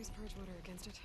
use purge water against it.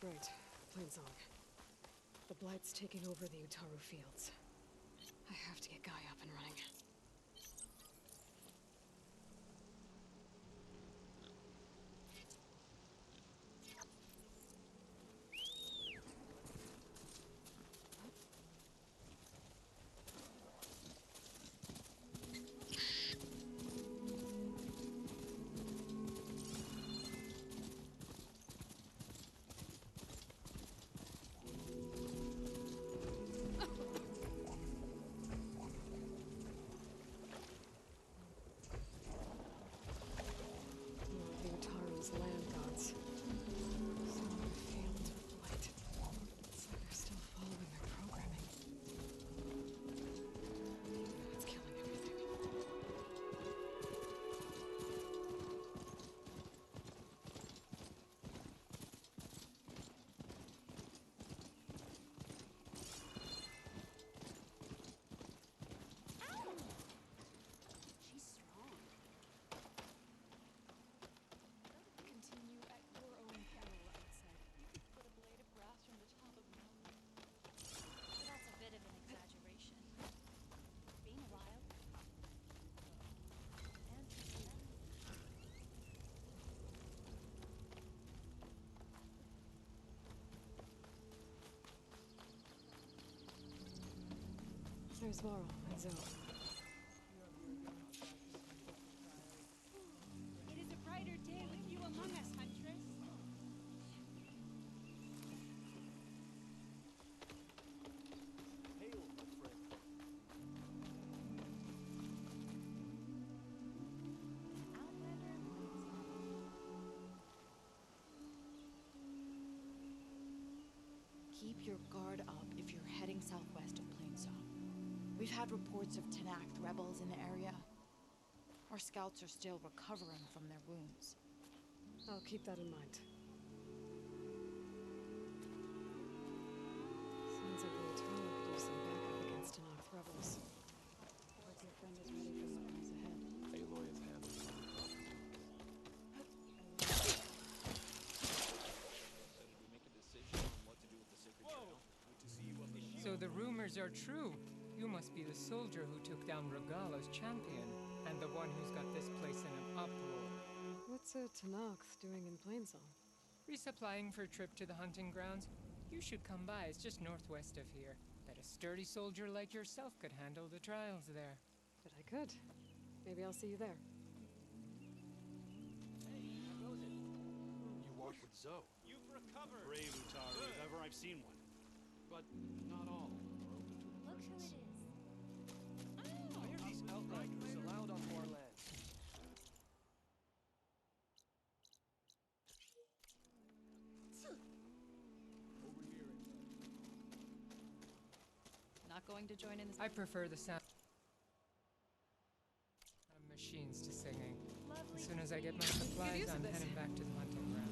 right, Plainsong. The Blight's taking over the Utaru fields. I have to get GAIA up and running. Land gods. Some of the fields with light. It's like they're still following their programming. It's killing everything. She's strong. Continue at your own peril, I said. You could put a blade of grass from the top of a mountain. That's a bit of an exaggeration. Being wild. And There's VARL and Zoe. It is a brighter day with you among us, Huntress. Hail, my friend. Keep your guard up if you're heading southwest of Plainsong. We've had reports of Tenakth rebels in the area. Our scouts are still recovering from their wounds. I'll keep that in mind. Sounds like the Utaru could use some backup against Tenakth rebels. Hope your friend is ready for what lies ahead. Aloy is handling the So the rumors are true. You must be the soldier who took down Regalla's champion, and the one who's got this place in an uproar. What's a Tenakth doing in Plainsong? Resupplying for a trip to the hunting grounds? You should come by, it's just northwest of here. Bet a sturdy soldier like yourself could handle the trials there. But I could. Maybe I'll see you there. Hey, how goes it? You walk with Zoe. You've recovered! Brave Utaru, if ever I've seen one. But not all are open to look who it impressions. is. Why are these outriders allowed onto our land? Not going to join in this. I prefer the sound of machines to singing. As soon as I get my supplies, use of I'm this. heading back to the hunting ground.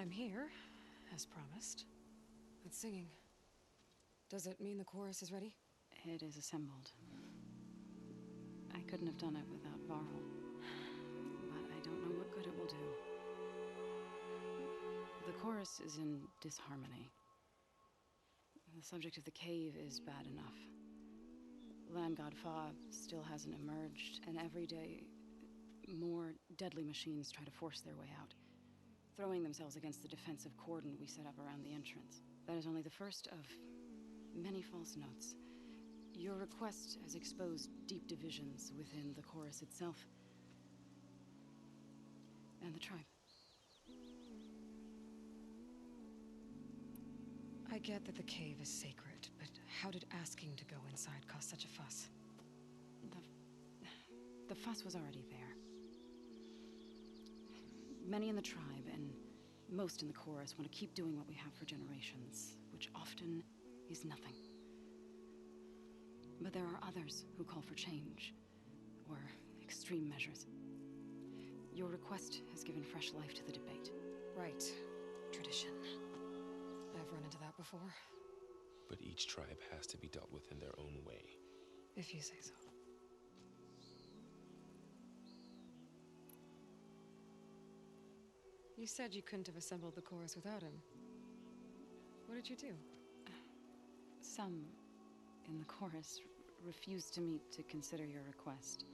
I'm here, as promised. It's singing. Does it mean the chorus is ready? It is assembled. I couldn't have done it without VARL, but I don't know what good it will do. The chorus is in disharmony. The subject of the cave is bad enough. Land God Fa still hasn't emerged, and every day, more deadly machines try to force their way out, throwing themselves against the defensive cordon we set up around the entrance. That is only the first of many false notes. Your request has exposed deep divisions within the chorus itself and the tribe. I get that the cave is sacred, but how did asking to go inside cause such a fuss? The fuss was already there. Many in the tribe, and most in the chorus, want to keep doing what we have for generations, which often is nothing. But there are others who call for change, or extreme measures. Your request has given fresh life to the debate. Right. Tradition. I've run into that before. But each tribe has to be dealt with in their own way. If you say so. You said you couldn't have assembled the chorus without him. What did you do? Some in the chorus refused to meet to consider your request.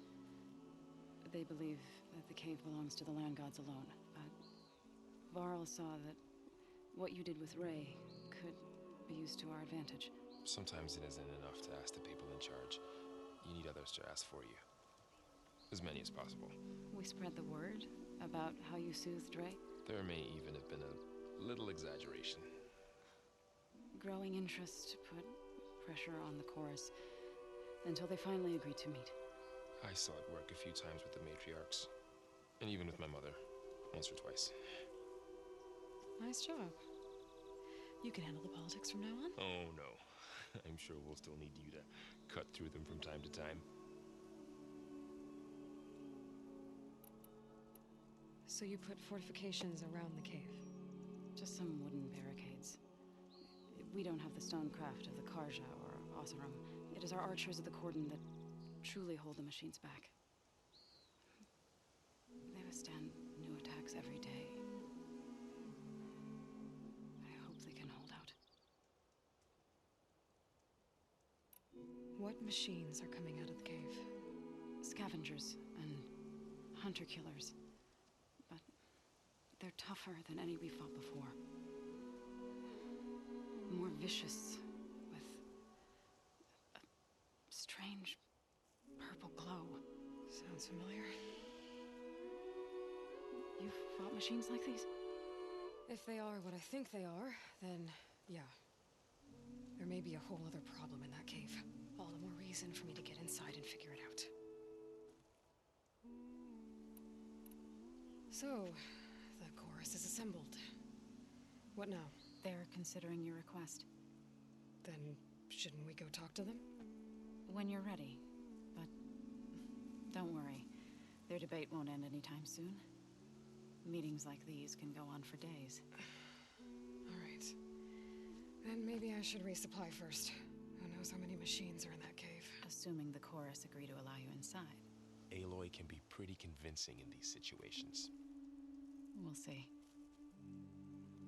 They believe that the cave belongs to the land gods alone. But VARL saw that what you did with Ray could be used to our advantage. Sometimes it isn't enough to ask the people in charge. You need others to ask for you. As many as possible. We spread the word about how you soothed Ray. There may even have been a little exaggeration. Growing interest put pressure on the chorus until they finally agreed to meet. I saw it work a few times with the matriarchs. And even with my mother. Once or twice. Nice job. You can handle the politics from now on? Oh, no. I'm sure we'll still need you to cut through them from time to time. So you put fortifications around the cave? Just some wooden barricades. We don't have the stonecraft of the Carja or Oseram. It is our archers of the cordon that truly hold the machines back. They withstand new attacks every day. I hope they can hold out. What machines are coming out of the cave? Scavengers and hunter-killers. But they're tougher than any we fought before. More vicious, with a strange purple glow. Sounds familiar. You've fought machines like these? If they are what I think they are, then yeah. There may be a whole other problem in that cave. All the more reason for me to get inside and figure it out. So, the chorus is assembled. What now? They're considering your request. Then, shouldn't we go talk to them? When you're ready. But don't worry. Their debate won't end anytime soon. Meetings like these can go on for days. All right. Then maybe I should resupply first. Who knows how many machines are in that cave? Assuming the chorus agree to allow you inside. Aloy can be pretty convincing in these situations. We'll see.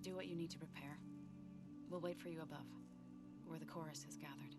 Do what you need to prepare. We'll wait for you above, where the chorus has gathered.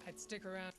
I'd stick around.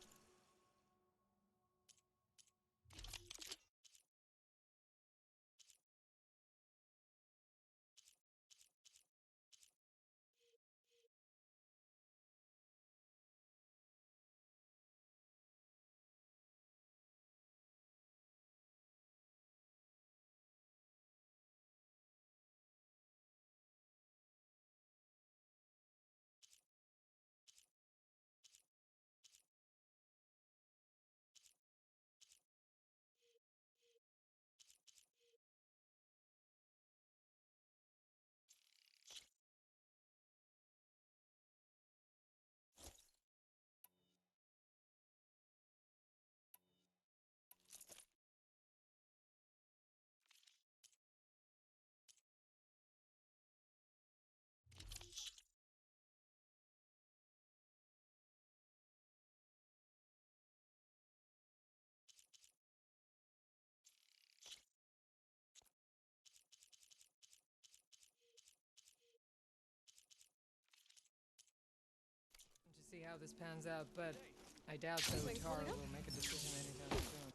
how this pans out, but I doubt though Tara will make a decision anytime soon.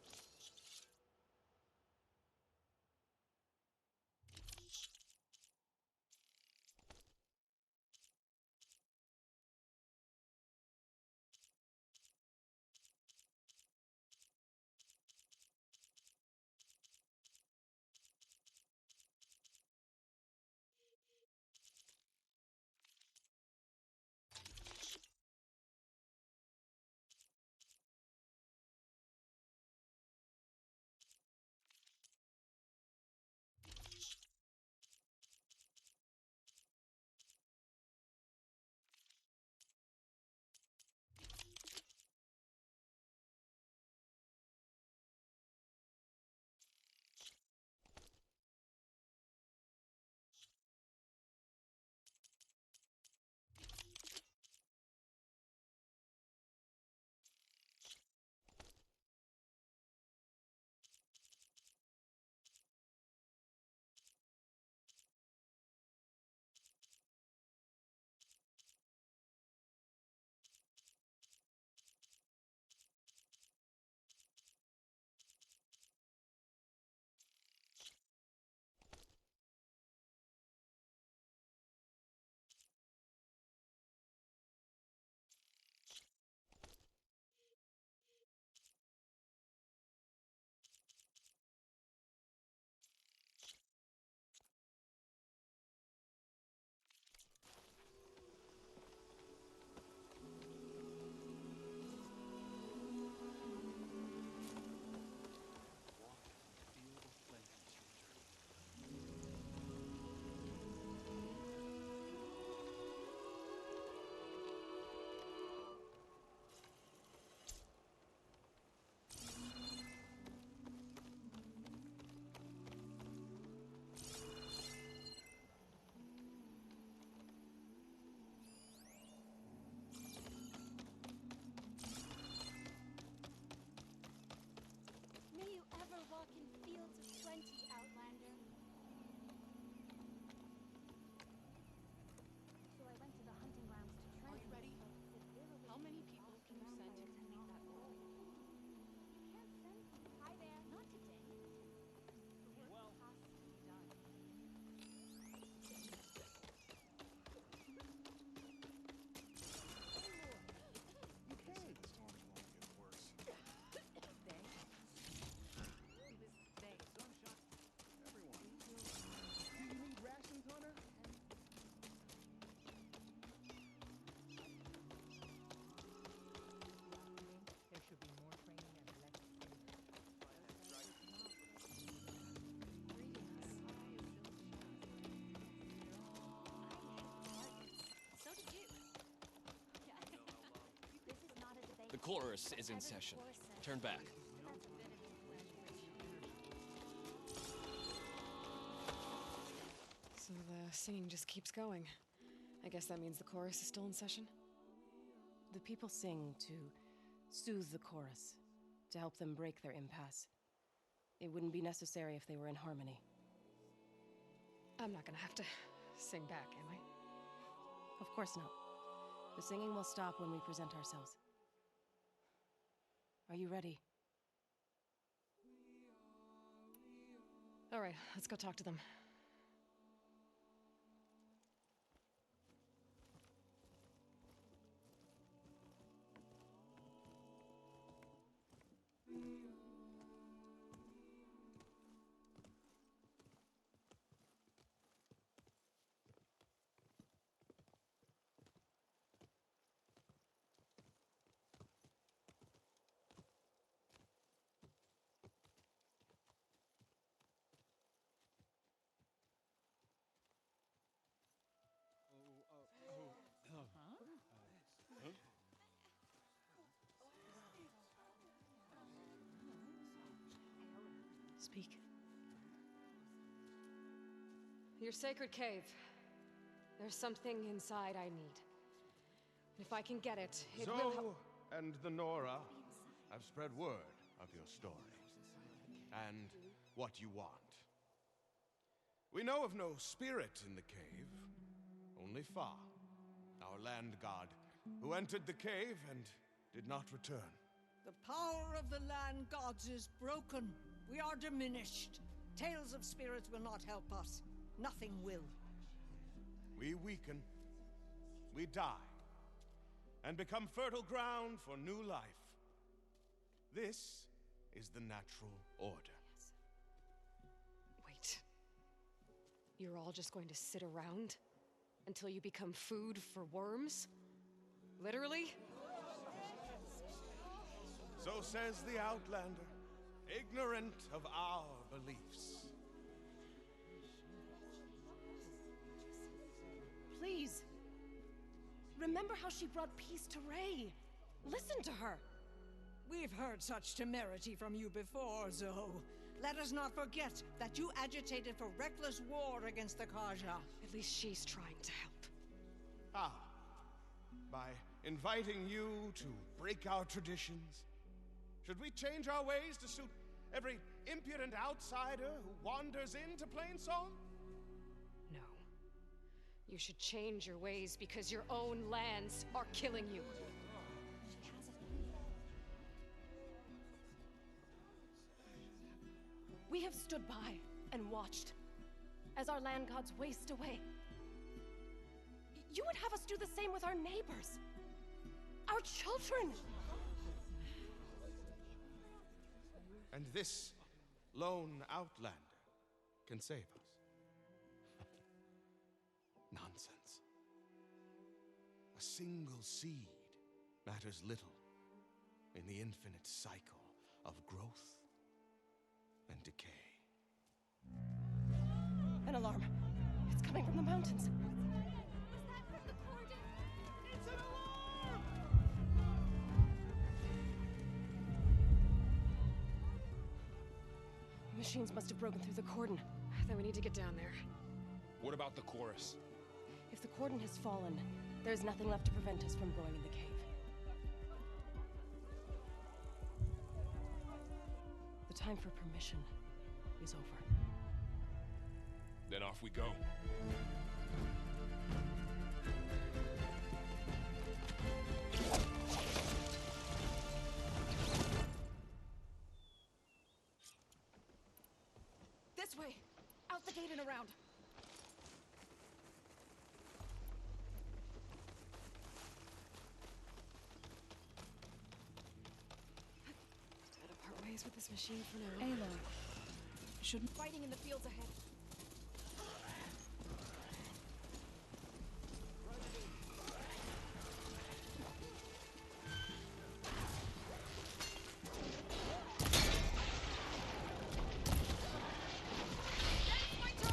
May you ever walk in fields of plenty, Outlander. So I went to the hunting grounds to train. Are you ready? How many people can you send to complete that role? Can't send people. Hi there. Not today. The work has to be done. You can. The storms won't get worse. Sunshine. Everyone. Do you need rations, Hunter? There should be more training and less favor. So did you. Yeah. This is not a debate. The chorus is in session. Turn back. That's a bit of exaggeration. So the singing just keeps going. I guess that means the chorus is still in session? The people sing to soothe the chorus, to help them break their impasse. It wouldn't be necessary if they were in harmony. I'm not gonna have to sing back, am I? Of course not. The singing will stop when we present ourselves. Are you ready? All right, let's go talk to them. Speak. Your sacred cave. There's something inside I need. If I can get it, it will help. And the Nora have spread word of your story, and what you want. We know of no spirit in the cave, only Fa, our land god, who entered the cave and did not return. The power of the land gods is broken. We are diminished. Tales of spirits will not help us. Nothing will. We weaken, we die, and become fertile ground for new life. This is the natural order. Wait. You're all just going to sit around until you become food for worms? Literally? So says the Outlander, ignorant of our beliefs. Please. Remember how she brought peace to Ray. Listen to her. We've heard such temerity from you before, Zoe. Let us not forget that you agitated for reckless war against the GAIA. At least she's trying to help. Ah. By inviting you to break our traditions? Should we change our ways to suit every impudent outsider who wanders into Plainsong? No. You should change your ways because your own lands are killing you. We have stood by and watched as our land gods waste away. You would have us do the same with our neighbors, our children. And this lone outlander can save us. Nonsense. A single seed matters little in the infinite cycle of growth and decay. An alarm. It's coming from the mountains. It's an alarm! Machines must have broken through the cordon. Then we need to get down there. What about the chorus? If the cordon has fallen, there's nothing left to prevent us from going in the cave. The time for permission is over. Then off we go. This way! Out the gate and around! Gotta part ways with this machine for now. Ayla. Shouldn't... Fighting in the fields ahead.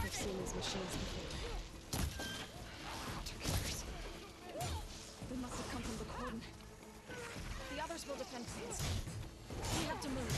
I've seen these machines before. Hunter-killers. They must have come from the cordon. The others will defend things. We have to move.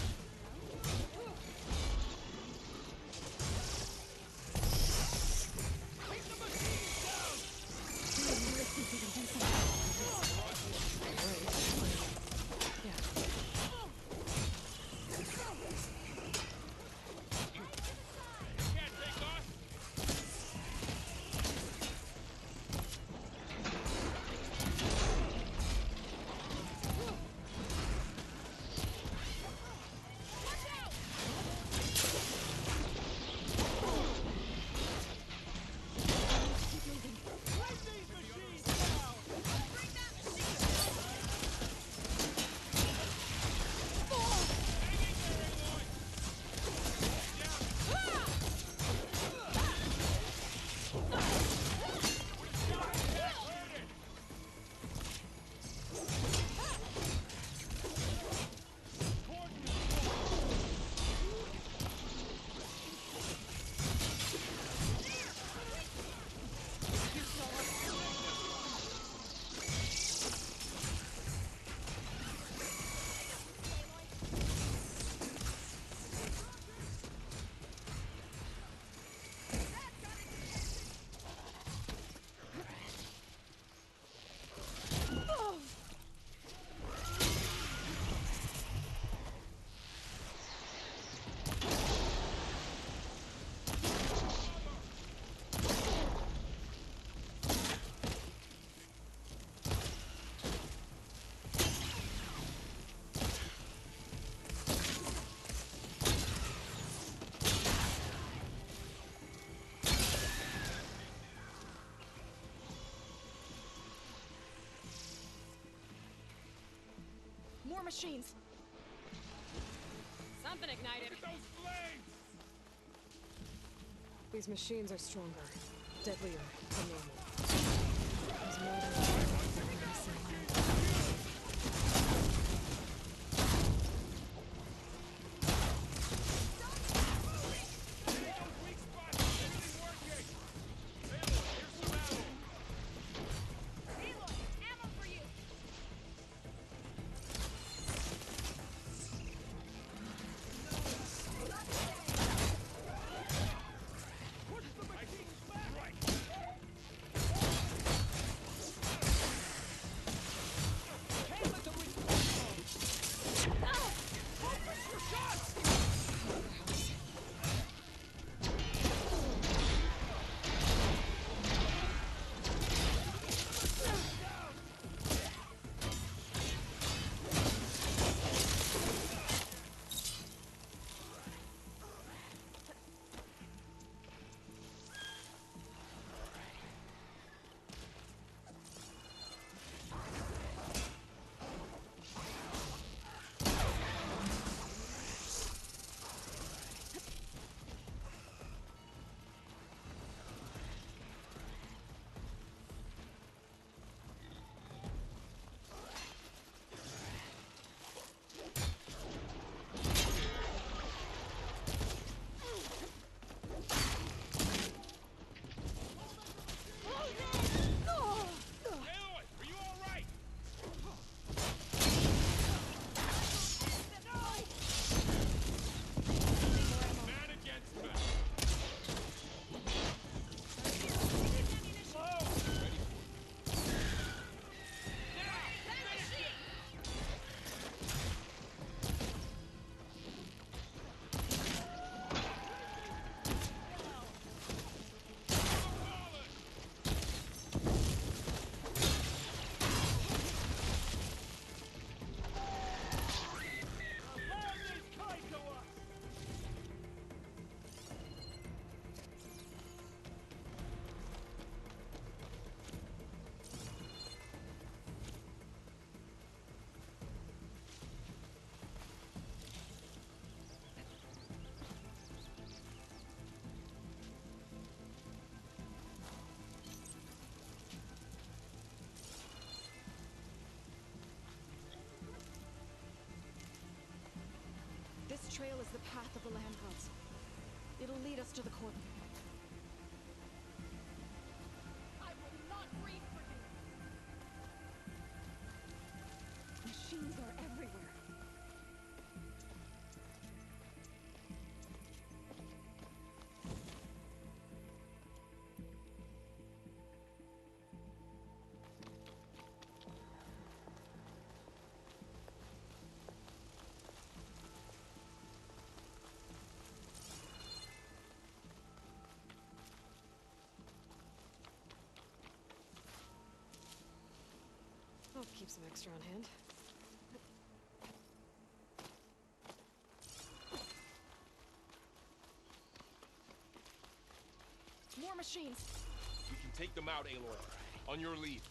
More machines! Something ignited. Look at those flames! These machines are stronger, deadlier than normal. There's more than one in this environment. This trail is the path of the land gods. It'll lead us to the Cauldron. I will not breathe for you! Machines are everywhere. I'll keep some extra on hand. More machines! We can take them out, Aloy. On your lead.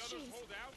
machines. hold out?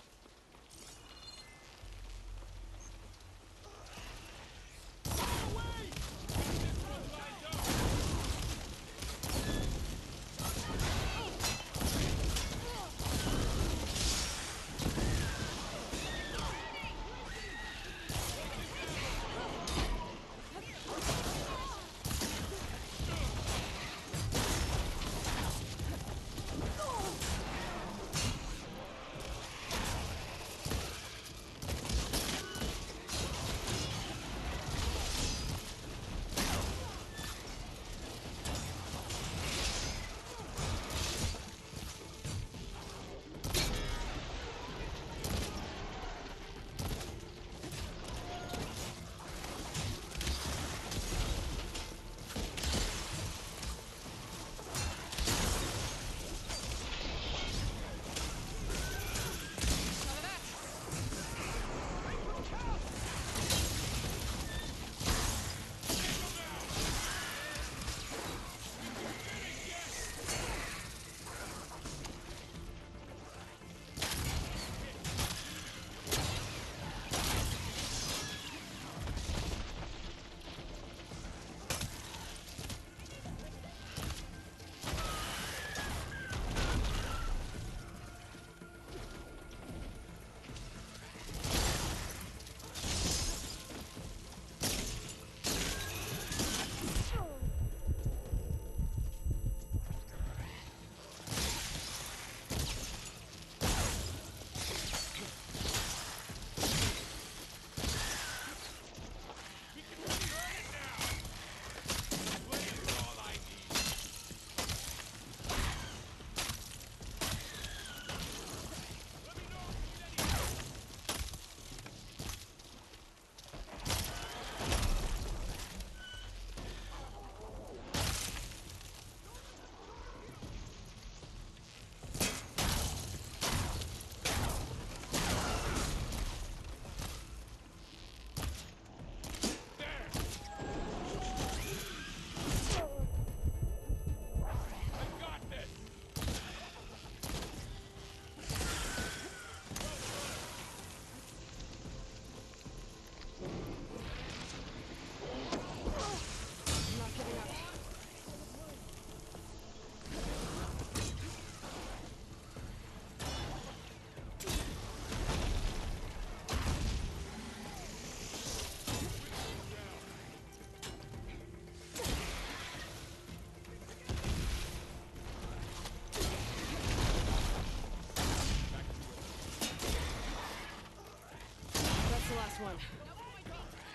One.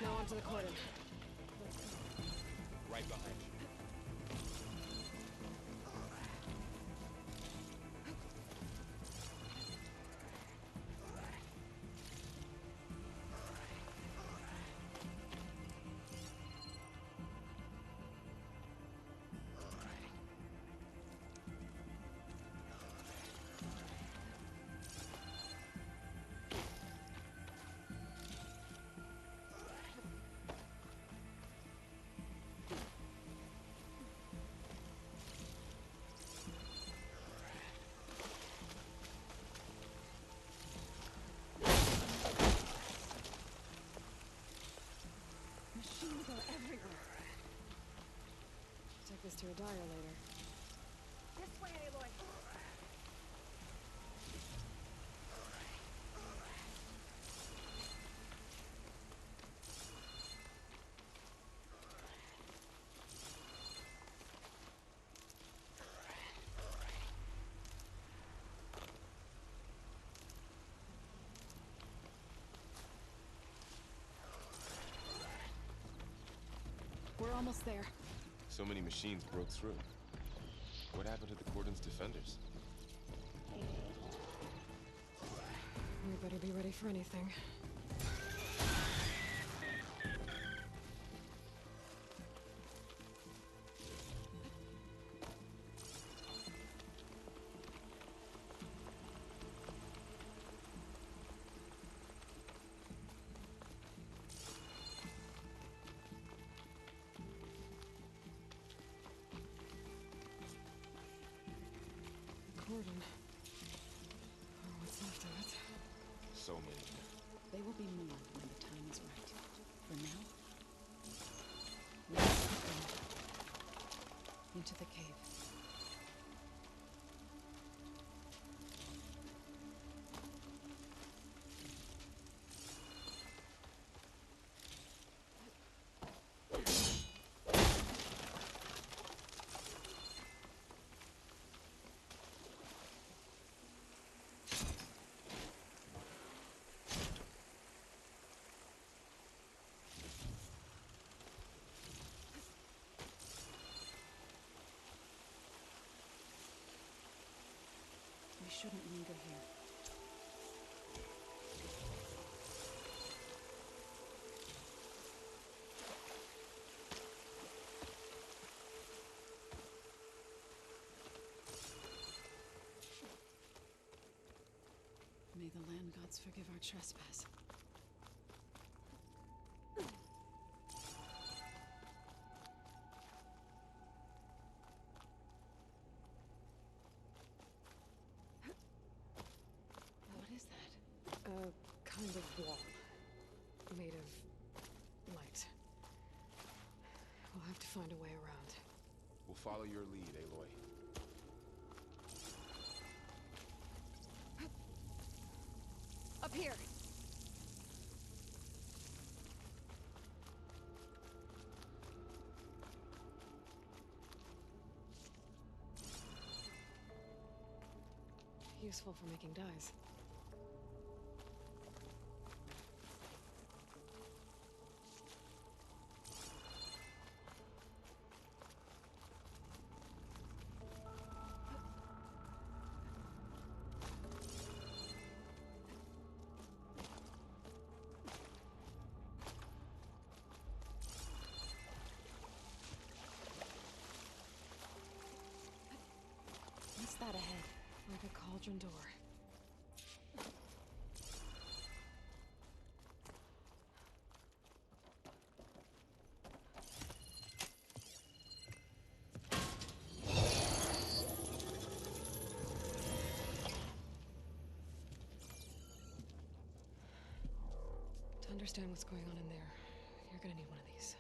Now onto the cordon. Right behind you. Machines are everywhere. Take this to a dyer later. This way, Aloy. We're almost there. So many machines broke through. What happened to the Cordon's defenders? We better be ready for anything. Cauldron. Or what's left of it. So many. They will be more when the time is right. For now, let's go into the cave. We shouldn't linger here. May the land gods forgive our trespass. Kind of wall. Made of light. We'll have to find a way around. We'll follow your lead, Aloy. Up here! Useful for making dyes. What's that ahead? Like a cauldron door. To understand what's going on in there, you're gonna need one of these.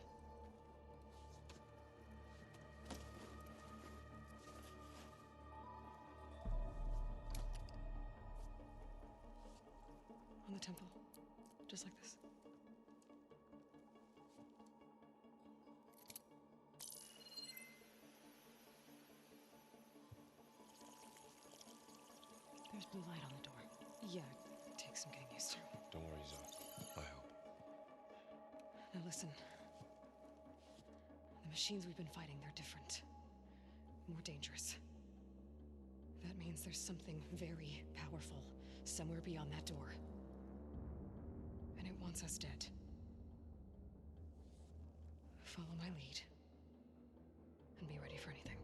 On the temple. Just like this. There's blue light on the door. Yeah, it takes some getting used to. Don't worry, Zoe. I help. Now listen. The machines we've been fighting, they're different. More dangerous. That means there's something very powerful somewhere beyond that door. And it wants us dead. Follow my lead. And be ready for anything.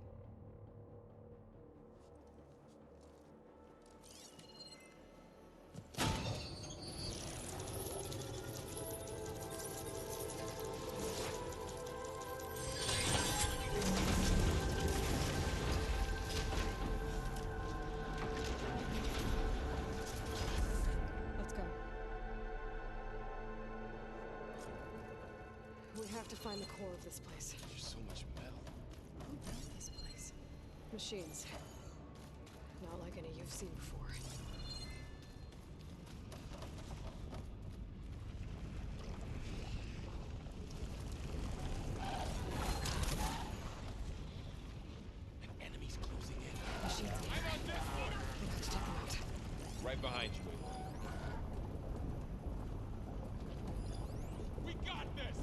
Let's go. We have to find the core of this place. There's so much metal. Who built this place? Machines. Not like any you've seen before. An enemy's closing in. Machines. We got to take them out. Right behind you, Aloy. We got this!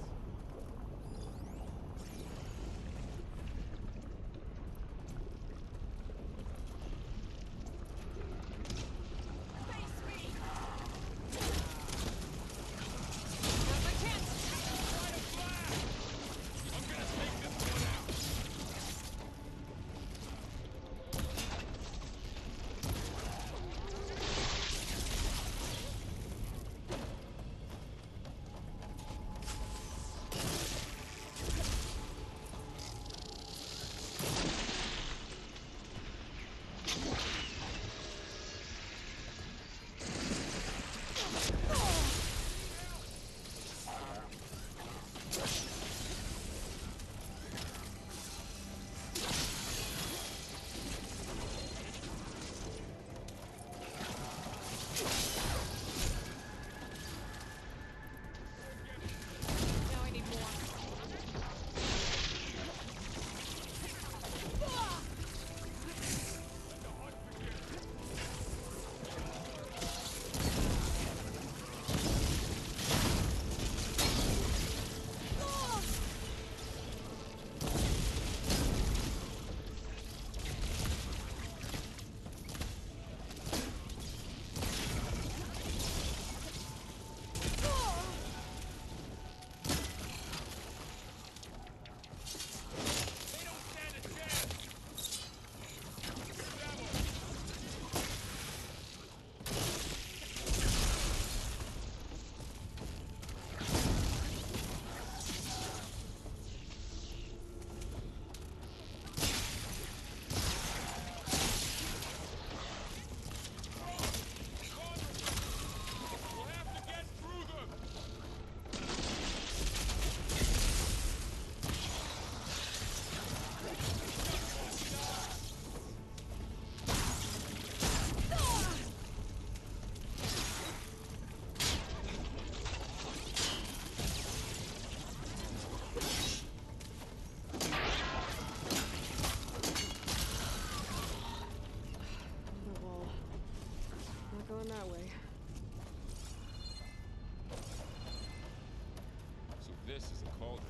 This is a cauldron,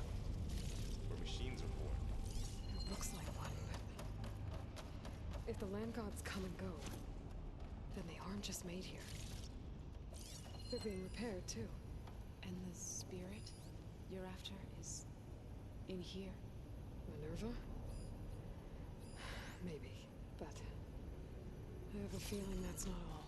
where machines are born. It looks like one, but... If the land gods come and go, then they aren't just made here. They're being repaired, too. And the spirit you're after is in here? Minerva? Maybe, but I have a feeling that's not all.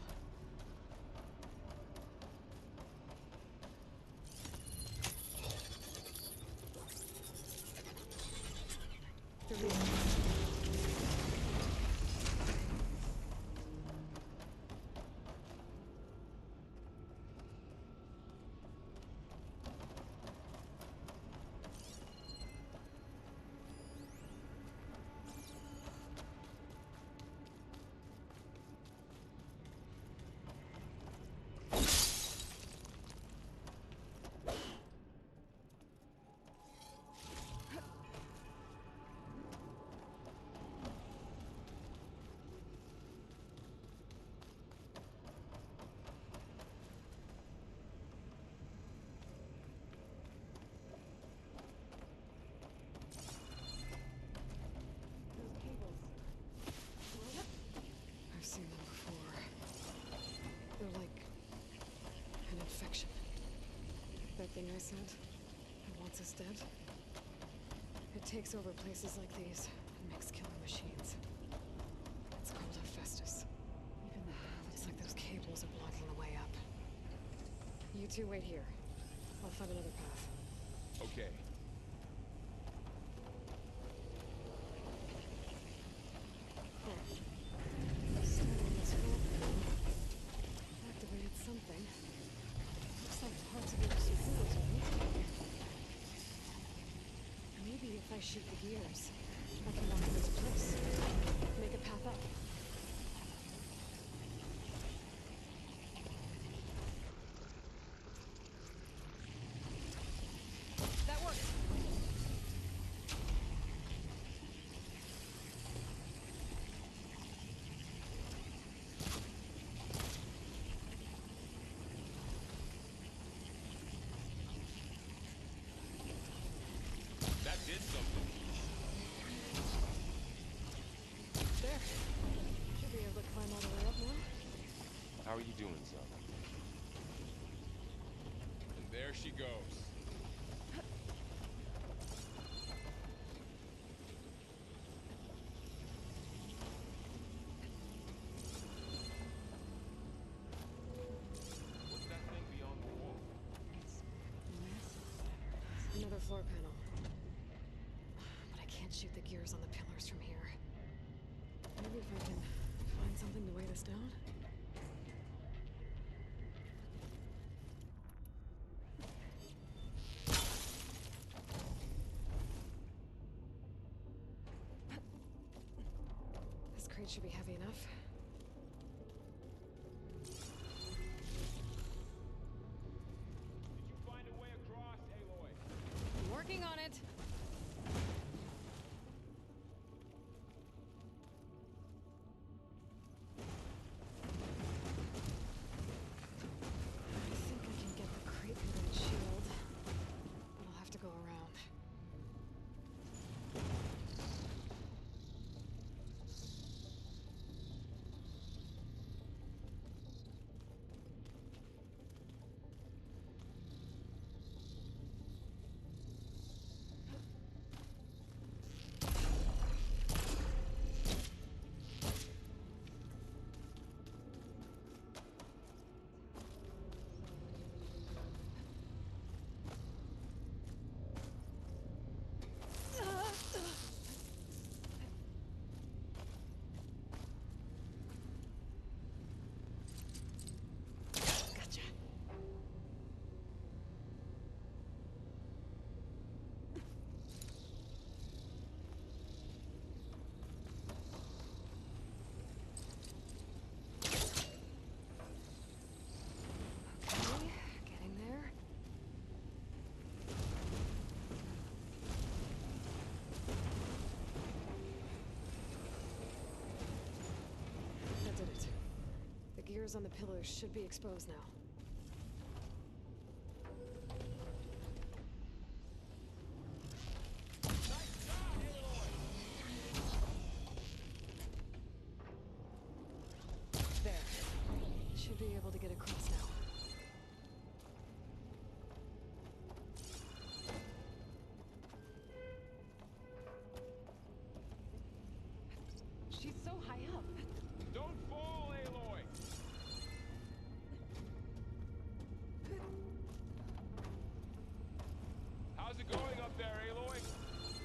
I've seen them before. They're like an infection. That thing I sent, that wants us dead. It takes over places like these and makes killing machines. It's called HEPHAESTUS. It's like those cables are blocking the way up. You two wait here. I'll find another path. Okay. Activated something. Looks like parts of it are supported, right? Maybe if I shoot the gears, I can lock them into place. Make a path up. That works! That did something. There. Should be able to climb all the way up now. How are you doing, son? And there she goes. What's that thing beyond the wall? Another floor panel. But I can't shoot the gears on the pillars from here. Maybe if I can find something to weigh this down? This crate should be heavy enough. Did you find a way across, Aloy? I'm working on it. I think I can get the crate through that shield, but I'll have to go around. Gotcha. Okay, getting there. That did it. The gears on the pillars should be exposed now. high up. Don't fall, Aloy! How's it going up there, Aloy?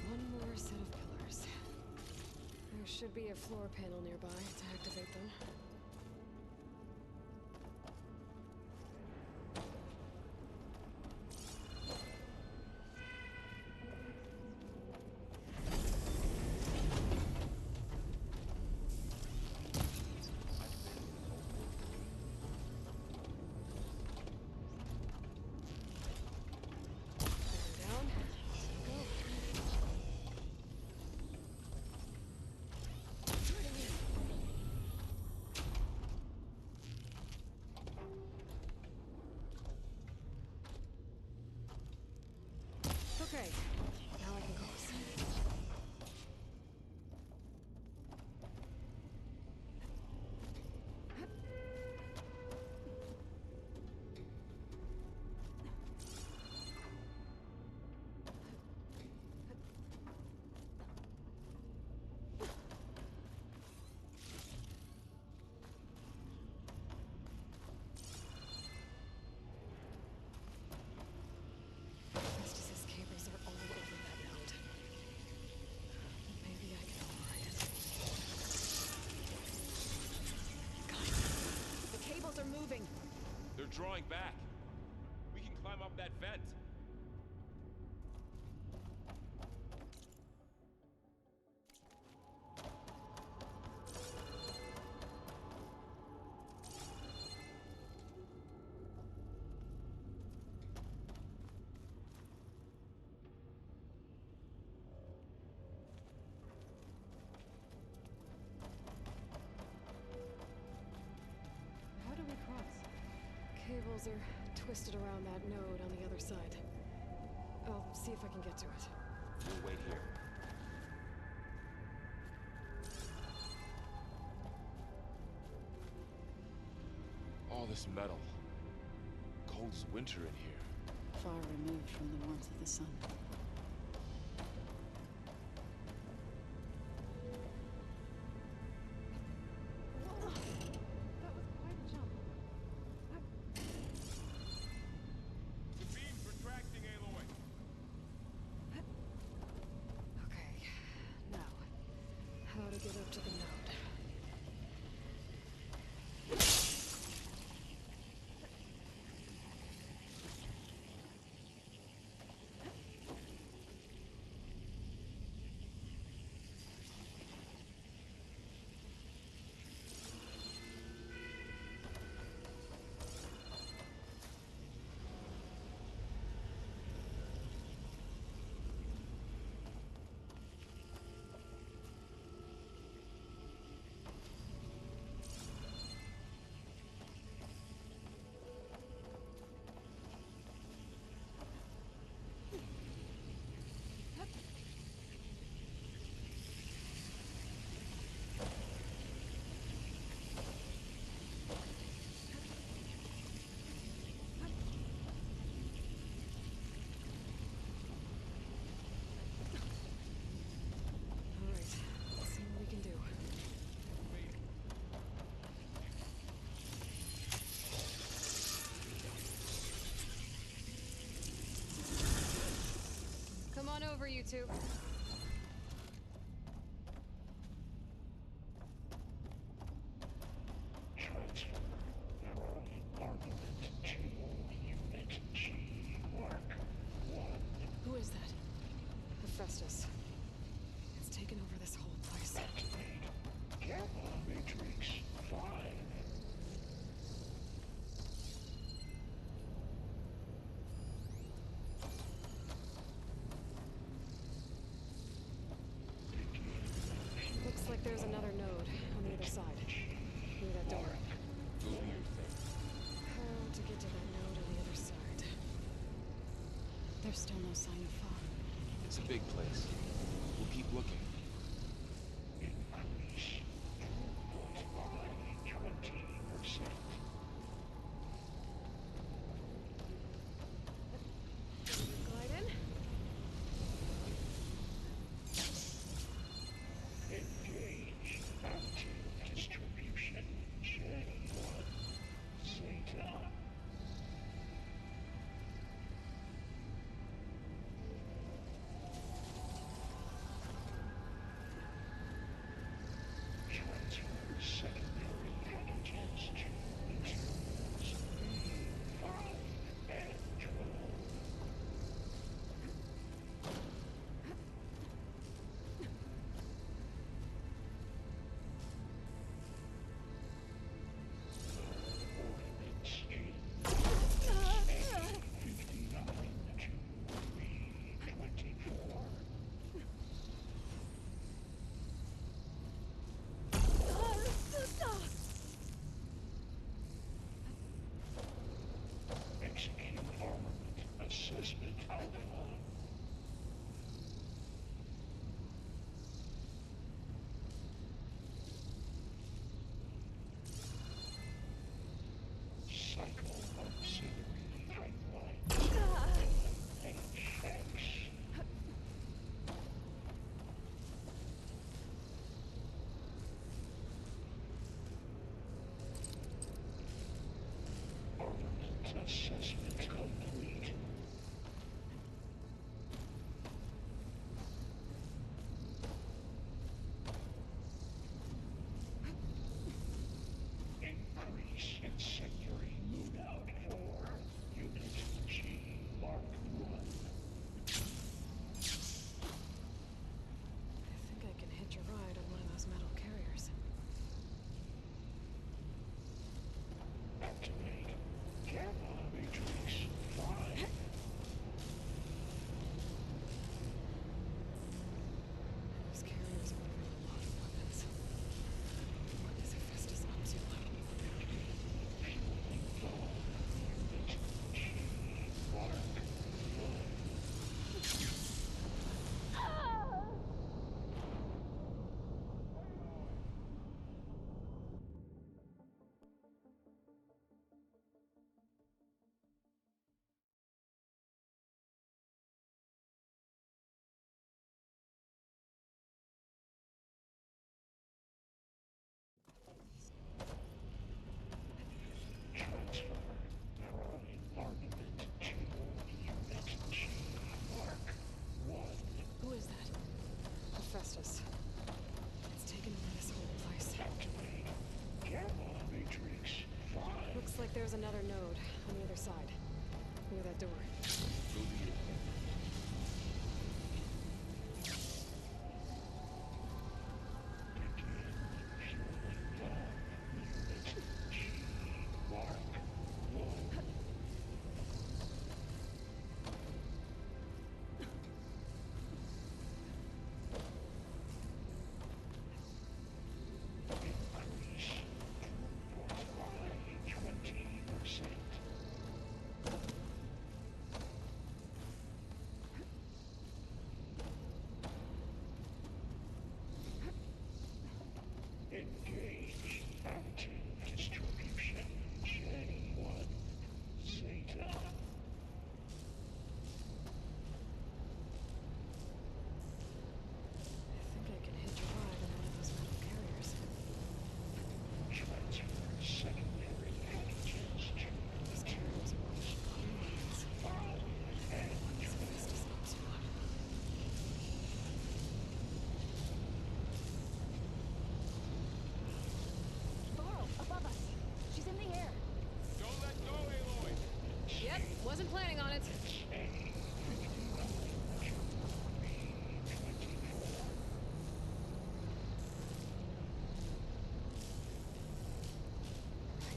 One more set of pillars. There should be a floor panel nearby to activate them. Okay, now I can cross. Hephaestus's cables are all over that node. Maybe I can override it. Guys, the cables are moving. They're drawing back. We can climb up that vent. How do we cross? Cables are twisted around that node on the other side. I'll see if I can get to it. We'll wait here. All this metal. Cold as winter in here. Far removed from the warmth of the sun. The beam's retracting, Aloy. Okay, now, how to get up to the node? Alright, let's see what we can do. Come on over, you two. Who is that? Hephaestus. It's taken over this whole place. GAIA Matrix 5. Looks like there's another node on the other side. Near that door. How to get to that node on the other side? There's still no sign of fog. It's a big place. We'll keep looking. Increase 20%. Glide in. Engage active. Assessment complete. Increase incendiary moon out for Unit G Mark 1. I think I can hitch a ride on one of those metal carriers. Activate Gamma Matrix 5. Those carriers are moving a lot of weapons. What is Hephaestus up to? Fueling dome. Unit G Mark 1. Transfer prime armament to Unit G Mark 1. Who is that? Hephaestus. It's taken over this whole place. Activate Gamma Matrix 5. Looks like there's another node on the other side. Near that door. Engage active distribution J1 Zeta. I think I can hitch a ride on one of those metal carriers. Transfer secondary packages to Those carriers are all weapons. VARL and What is Hephaestus up to? VARL, above us. She's in the air. Don't let go, Aloy! Yep, wasn't planning on it.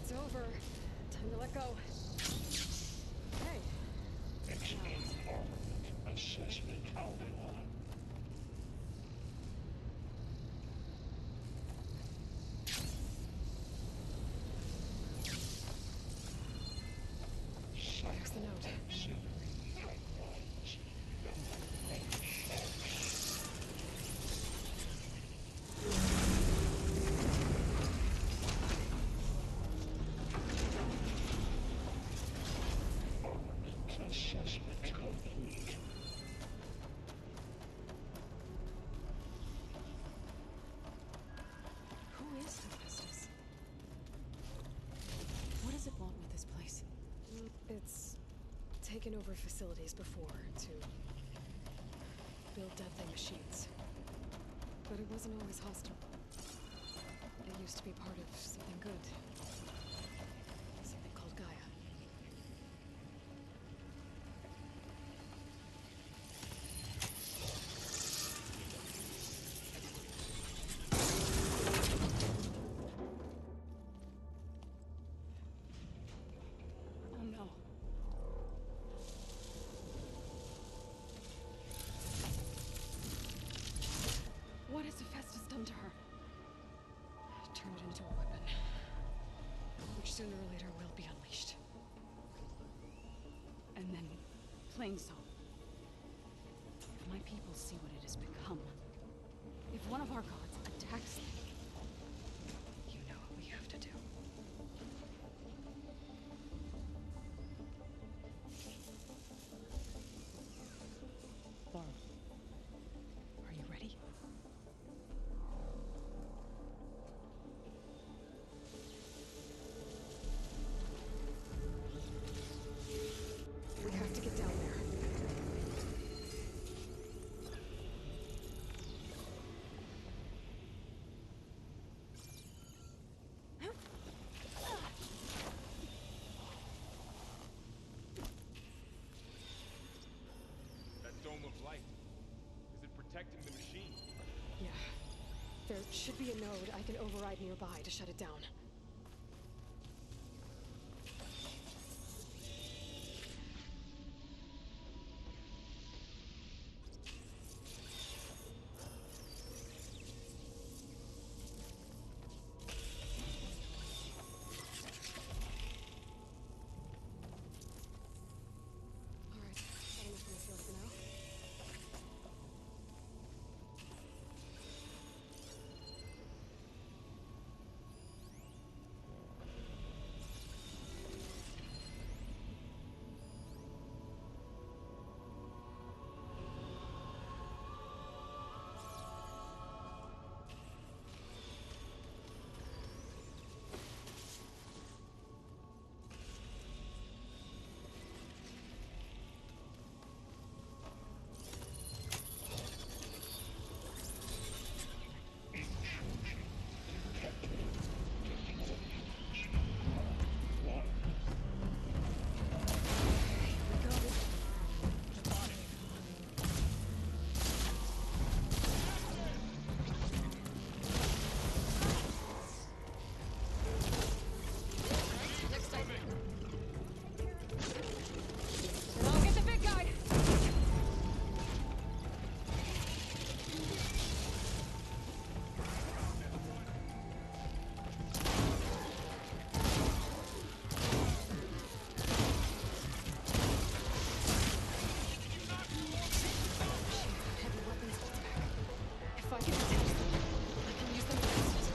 It's over. Time to let go. Hey. Execute armament assessment outline. There's the note. Auxiliary pipelines. Armament assessment complete. Who is Hephaestus? What does it want with this place? It's taken over facilities before to build deadly machines. But it wasn't always hostile. It used to be part of something good. Something called Gaia. Oh no. What has Hephaestus done to her? Turn it into a weapon. Which sooner or later will be unleashed. And then Plainsong. my people see what it has become, if one of our gods attacks them... You know what we have to do. VARL, are you ready? We have to get down there. That dome of light. Is it protecting the machine? Yeah. There should be a node I can override nearby to shut it down. Alright, I'm just gonna field for now. I'll get the big guy! Heavy weapons hold back. If I can detach them, I can use them against it.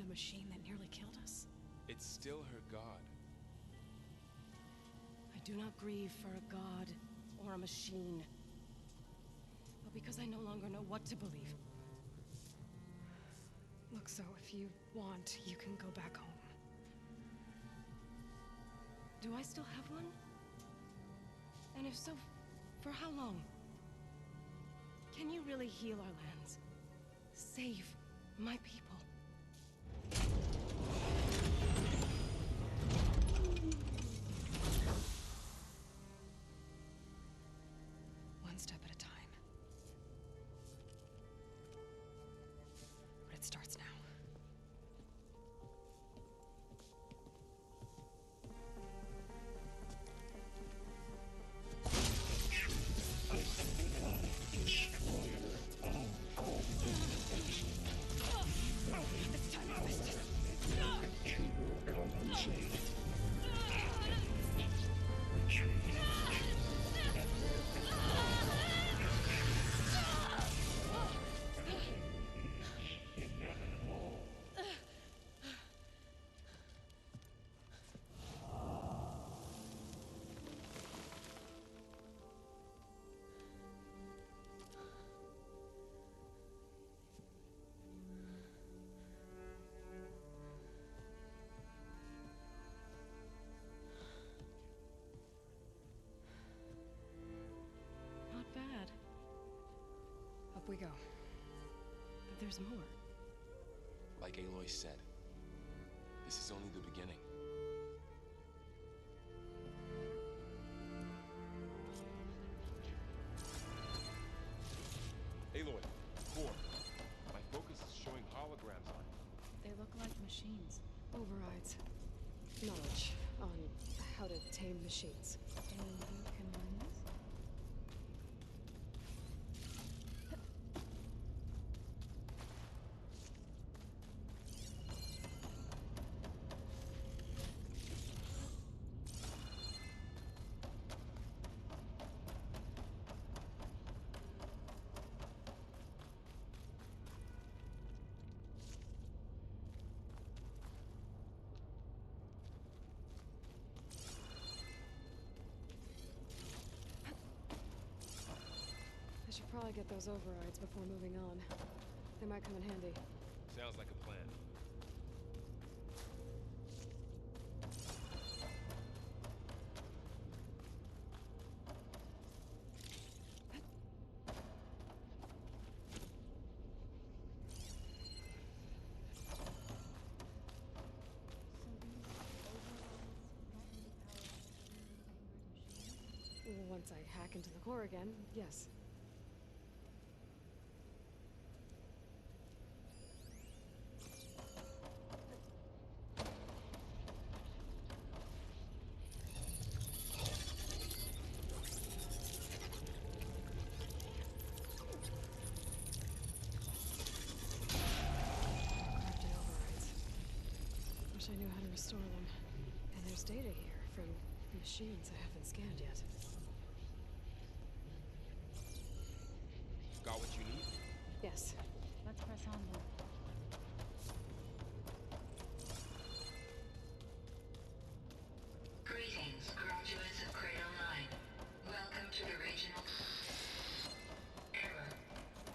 Machine that nearly killed us. It's still her god. I do not grieve for a god or a machine, but because I no longer know what to believe. Look, so if you want, you can go back home. Do I still have one? And if so, for how long? Can you really heal our lands? Save my people? there's more. Like Aloy said, this is only the beginning. Aloy, core. My focus is showing holograms on it. They look like machines. Overrides. Knowledge on how to tame machines. And you can learn this? I should probably get those overrides before moving on. They might come in handy. Sounds like a plan. Once I hack into the core again, yes. Corrupted overrides. Wish I knew how to restore them. And there's data here from machines I haven't scanned yet. Got what you need? Yes. Let's press on then. Greetings, graduates of Cradle 9. Welcome to the regional... Error.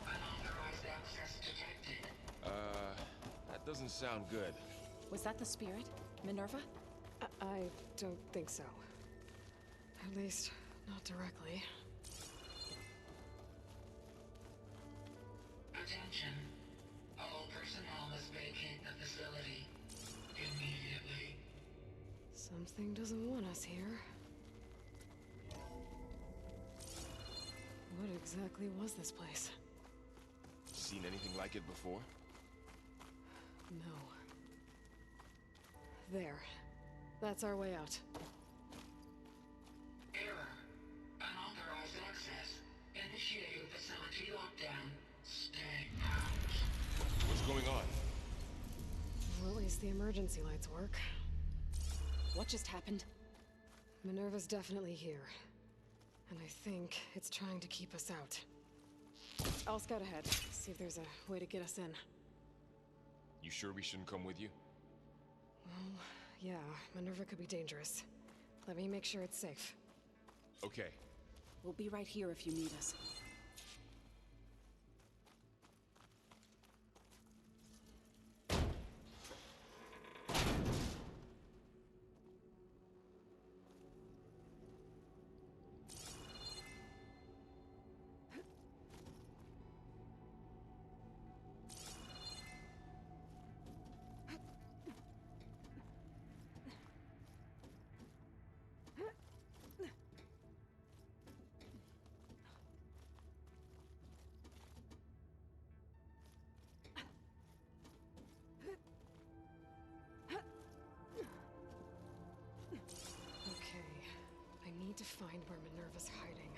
Unauthorized access detected. That doesn't sound good. Was that the spirit? Minerva? I don't think so. At least, not directly. Attention. All personnel must vacate the facility immediately. Something doesn't want us here. What exactly was this place? Seen anything like it before? No. There. That's our way out. Error. Unauthorized access. Initiating facility lockdown. Stay out. What's going on? Well, at least the emergency lights work. What just happened? Minerva's definitely here. And I think it's trying to keep us out. I'll scout ahead, see if there's a way to get us in. You sure we shouldn't come with you? Well, yeah, Minerva could be dangerous. Let me make sure it's safe. Okay. We'll be right here if you need us. To find where Minerva's hiding.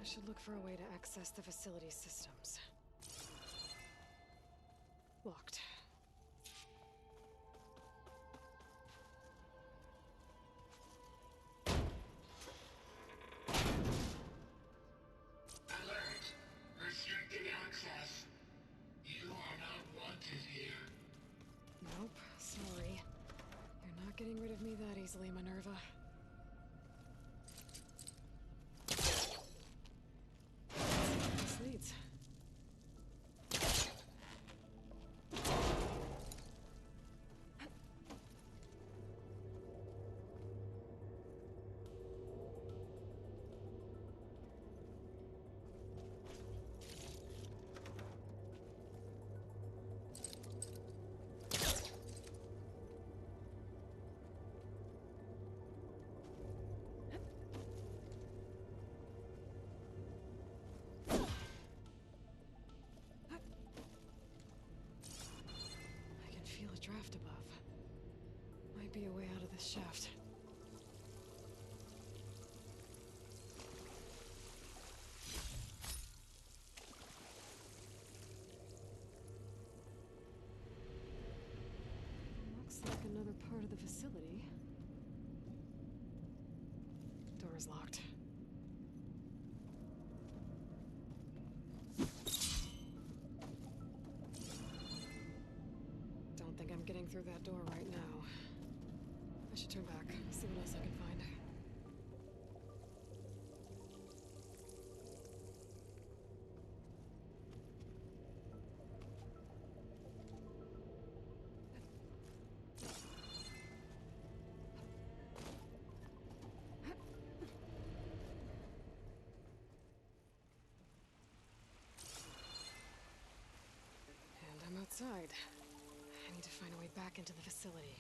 I should look for a way to access the facility systems. Locked. Alert. Restricted access. You are not wanted here. Nope, sorry. You're not getting rid of me that easily, Minerva. Leads. be a way out of this shaft. Looks like another part of the facility. Door is locked. Don't think I'm getting through that door right now. I should turn back, see what else I can find. And I'm outside. I need to find a way back into the facility.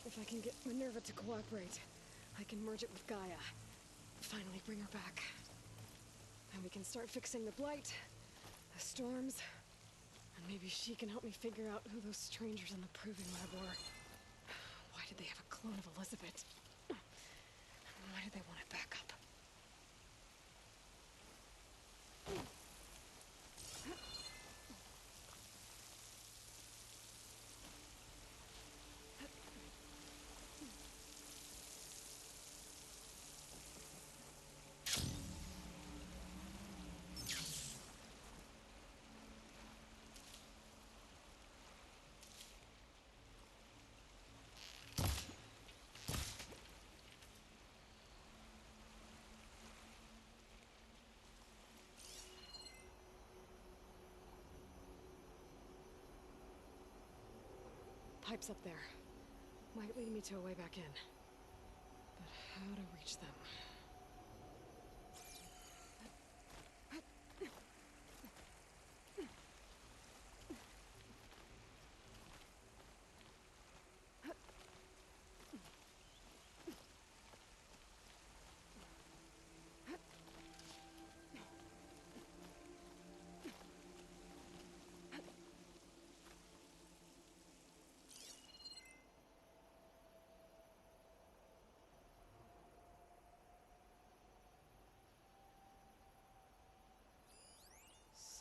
If I can get Minerva to cooperate, I can merge it with Gaia. Finally bring her back. And we can start fixing the blight, the storms, and maybe she can help me figure out who those strangers in the proving lab were. Why did they have a clone of Elizabeth? Why did they want it back up? Pipes up there. Might lead me to a way back in. But how to reach them?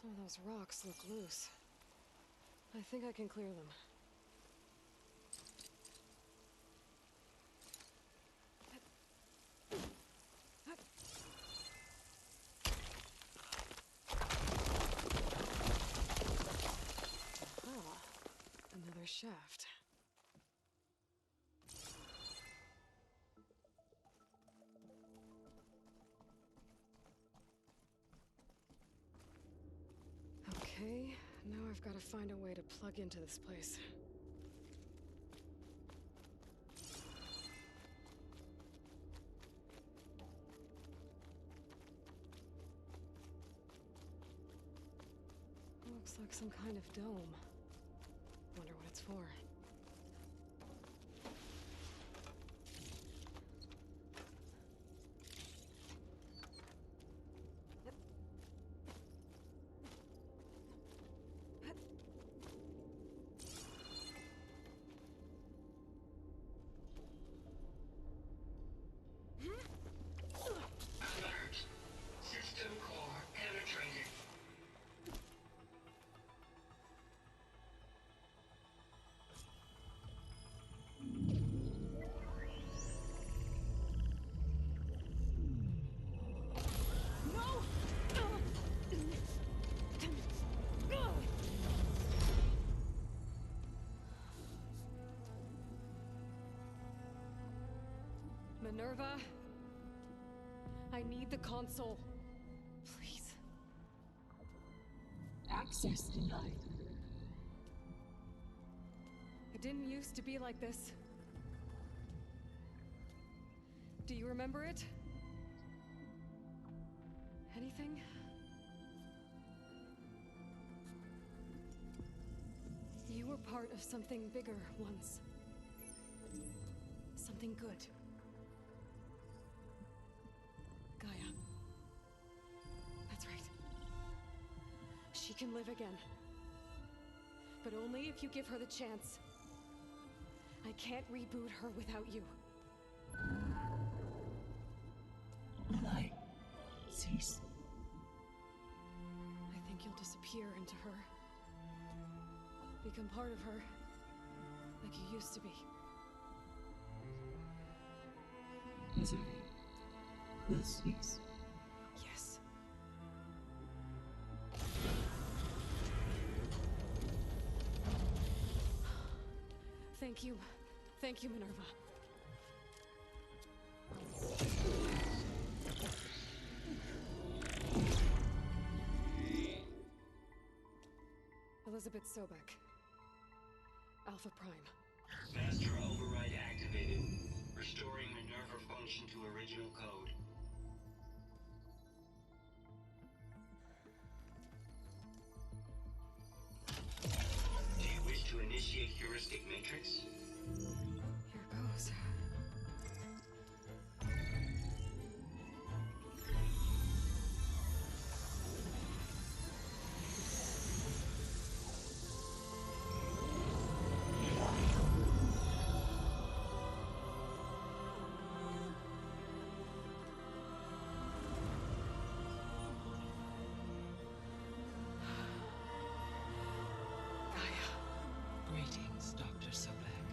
Some of those rocks look loose. I think I can clear them. Aha, another shaft. Okay, now I've got to find a way to plug into this place. Looks like some kind of dome. Wonder what it's for. Alert. System core penetrated. Minerva, I need the console. Please. Access denied. It didn't used to be like this. Do you remember it? Anything? You were part of something bigger once. Something good. Gaia. That's right. She can live again. But only if you give her the chance. I can't reboot her without you. Light, cease. I think you'll disappear into her. Become part of her. Like you used to be. Misery will cease. Yes. Thank you. Thank you, Minerva. Elizabeth Sobek. Alpha Prime. Master override activated. Restoring Minerva function to original code. Do you wish to initiate heuristic matrix? Here goes. Greetings, Dr. Sobek.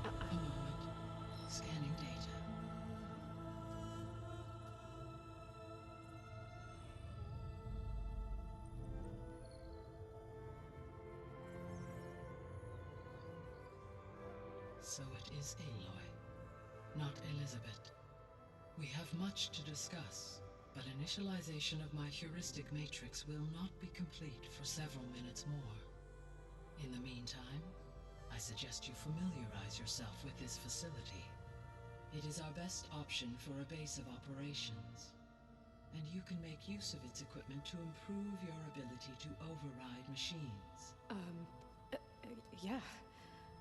A moment. Scanning data. So it is Aloy, not Elizabeth. We have much to discuss, but initialization of my heuristic matrix will not be complete for several minutes more. In the meantime, I suggest you familiarize yourself with this facility. It is our best option for a base of operations, and you can make use of its equipment to improve your ability to override machines. Yeah.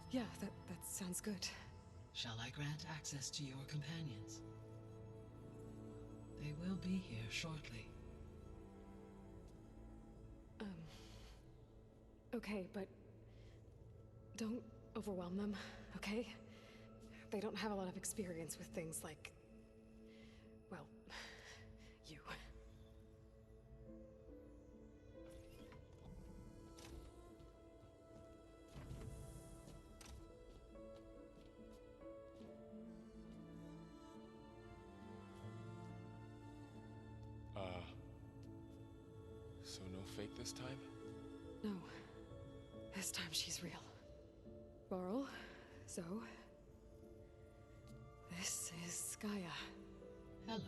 Yeah, that sounds good. Shall I grant access to your companions? They will be here shortly. Okay, but don't overwhelm them, okay? They don't have a lot of experience with things like, well, you. So no fake this time? No. This time she's real. VARL, so... this is Gaia. Hello.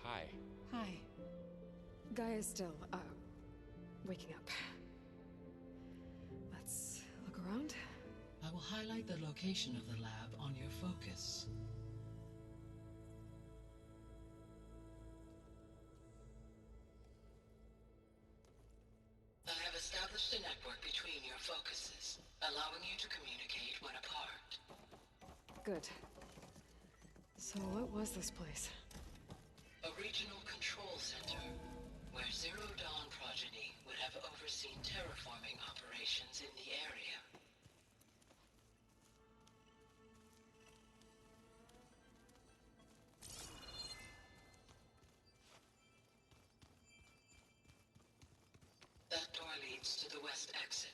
Hi. Hi. Gaia's still, waking up. Let's look around. I will highlight the location of the lab on your focus. I have established a network between your focuses, allowing you to communicate when apart. Good. So what was this place? A regional control center, where Zero Dawn progeny would have overseen terraforming operations in the area. That door leads to the west exit.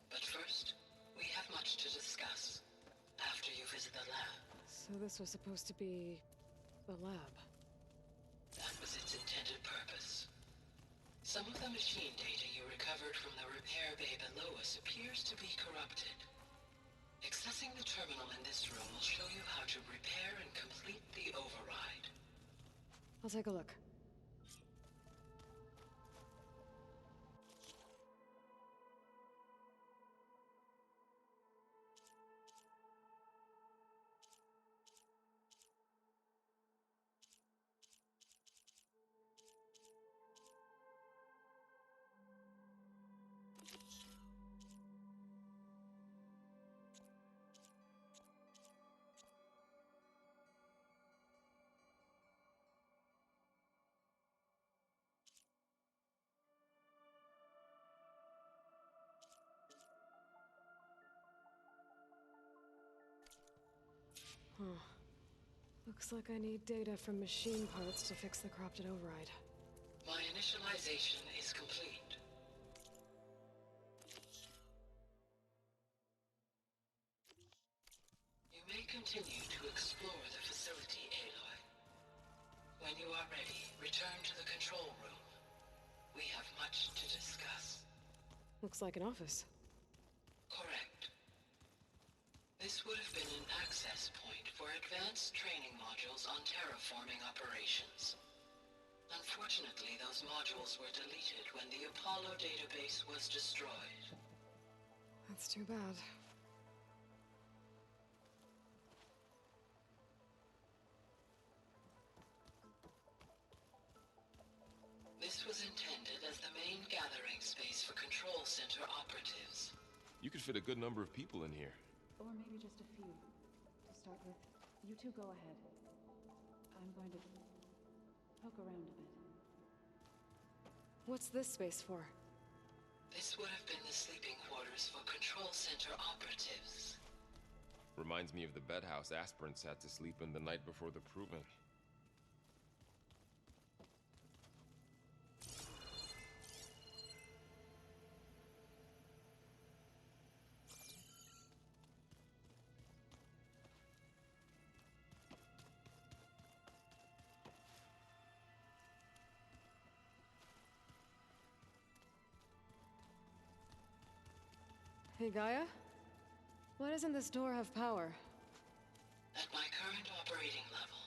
But first, we have much to discuss. After you visit the lab. So this was supposed to be... the lab. That was its intended purpose. Some of the machine data you recovered from the repair bay below us appears to be corrupted. Accessing the terminal in this room will show you how to repair and complete the override. I'll take a look. Huh. Looks like I need data from machine parts to fix the corrupted override. My initialization is complete. You may continue to explore the facility, Aloy. When you are ready, return to the control room. We have much to discuss. Looks like an office. Correct. This would have been an access point for advanced training modules on terraforming operations. Unfortunately, those modules were deleted when the Apollo database was destroyed. That's too bad. This was intended as the main gathering space for control center operatives. You could fit a good number of people in here. Or maybe just a few. To start with, you two go ahead. I'm going to poke around a bit. What's this space for? This would have been the sleeping quarters for control center operatives. Reminds me of the bedhouse aspirants had to sleep in the night before the proving. Hey, Gaia? Why doesn't this door have power? At my current operating level,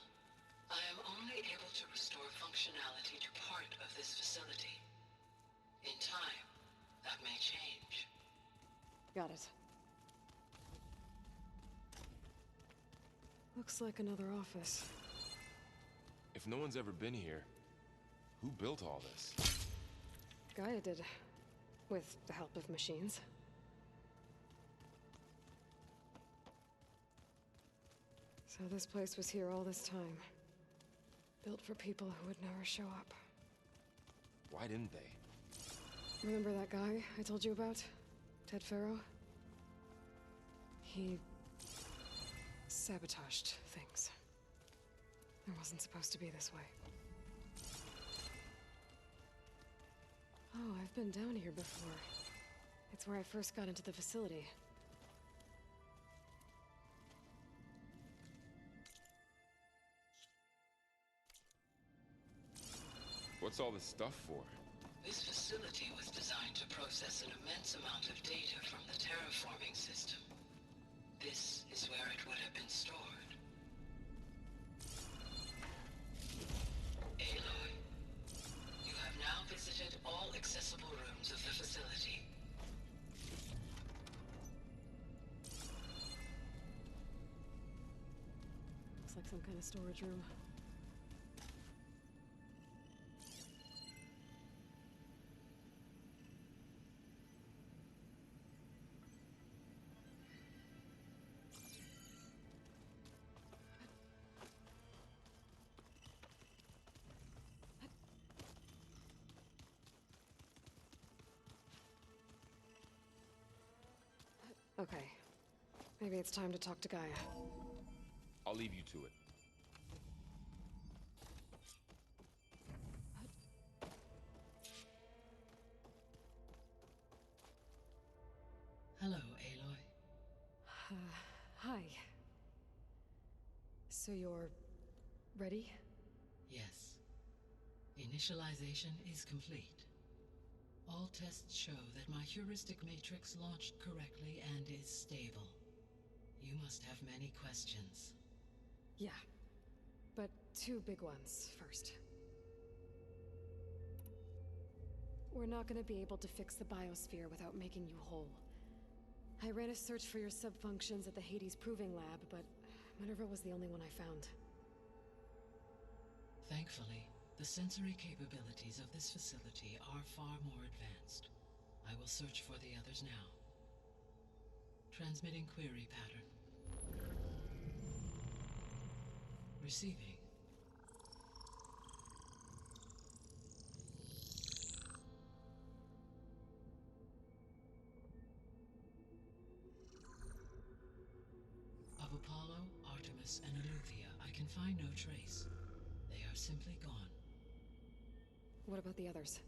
I am only able to restore functionality to part of this facility. In time, that may change. Got it. Looks like another office. If no one's ever been here, who built all this? Gaia did. With the help of machines. So this place was here all this time. Built for people who would never show up. Why didn't they? Remember that guy I told you about? Ted Farrow? He sabotaged things. It wasn't supposed to be this way. Oh, I've been down here before. It's where I first got into the facility. What's all this stuff for? This facility was designed to process an immense amount of data from the terraforming system. This is where it would have been stored. Aloy, you have now visited all accessible rooms of the facility. Looks like some kind of storage room. Okay. Maybe it's time to talk to Gaia. I'll leave you to it. Hello, Aloy. Hi. So you're ready? Yes. Initialization is complete. All tests show that my heuristic matrix launched correctly and is stable. You must have many questions. Yeah. But two big ones first. We're not gonna be able to fix the biosphere without making you whole. I ran a search for your subfunctions at the Hades Proving Lab, but Minerva was the only one I found. Thankfully, the sensory capabilities of this facility are far more advanced. I will search for the others now. Transmitting query pattern. Receiving. Of Apollo, Artemis, Artemis and Eleuthia, I can find no trace. They are simply gone. What about the others?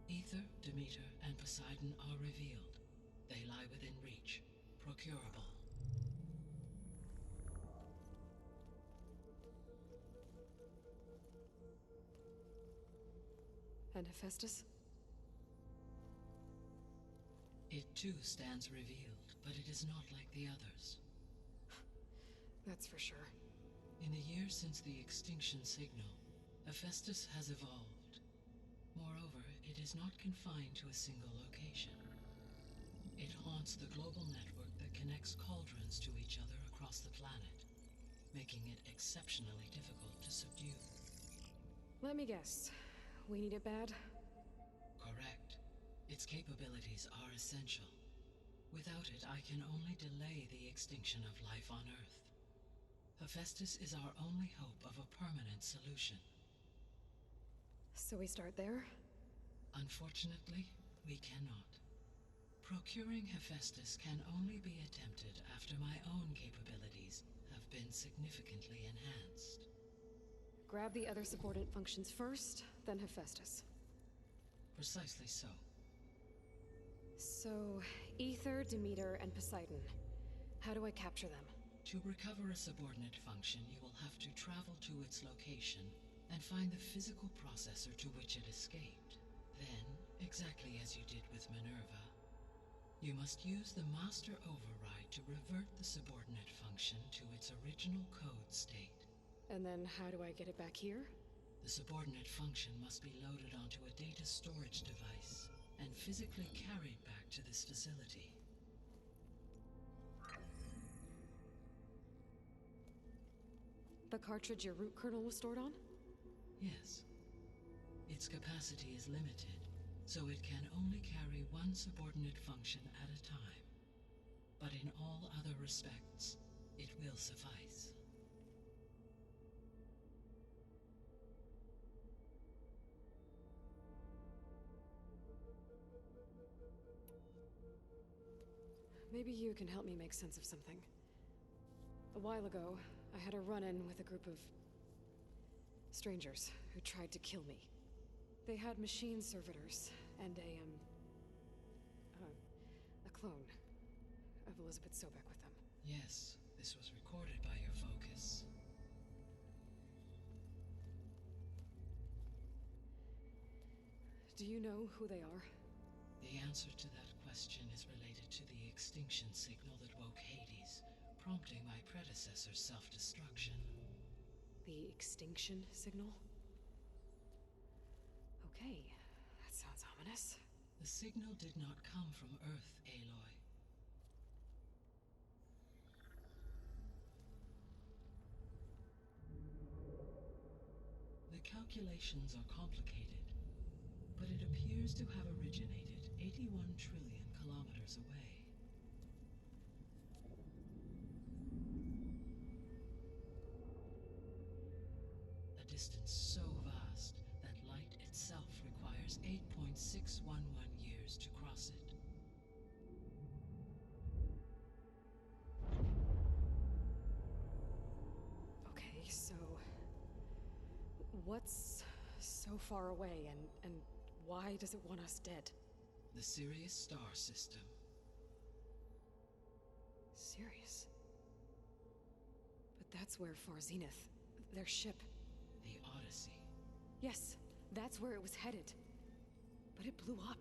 Ether, Demeter, and Poseidon are revealed. They lie within reach, procurable. And Hephaestus? It too stands revealed, but it is not like the others. That's for sure. In the years since the extinction signal, Hephaestus has evolved. Moreover, it is not confined to a single location. It haunts the global network that connects cauldrons to each other across the planet, making it exceptionally difficult to subdue. Let me guess. We need it bad? Correct. Its capabilities are essential. Without it, I can only delay the extinction of life on Earth. Hephaestus is our only hope of a permanent solution. So we start there? Unfortunately, we cannot. Procuring Hephaestus can only be attempted after my own capabilities have been significantly enhanced. Grab the other subordinate functions first, then Hephaestus. Precisely so. So, Ether, Demeter, and Poseidon. How do I capture them? To recover a subordinate function, you will have to travel to its location and find the physical processor to which it escaped. Then, exactly as you did with Minerva, you must use the master override to revert the subordinate function to its original code state. And then how do I get it back here? The subordinate function must be loaded onto a data storage device and physically carried back to this facility. The cartridge your root kernel was stored on? Yes. Its capacity is limited, so it can only carry one subordinate function at a time. But in all other respects, it will suffice. Maybe you can help me make sense of something. A while ago, I had a run-in with a group of strangers who tried to kill me. They had machine servitors and a clone of Elizabeth Sobek with them. Yes, this was recorded by your focus. Do you know who they are? The answer to that question is related to the extinction signal that woke Hades, prompting my predecessor's self-destruction. The extinction signal? Okay, that sounds ominous. The signal did not come from Earth, Aloy. The calculations are complicated, but it appears to have originated 81 trillion kilometers away. A distance so vast that light itself requires 8.611 years to cross it. Okay, so what's so far away and why does it want us dead? The Sirius star system. Sirius? But that's where Far Zenith, their ship. The Odyssey. Yes, that's where it was headed. But it blew up.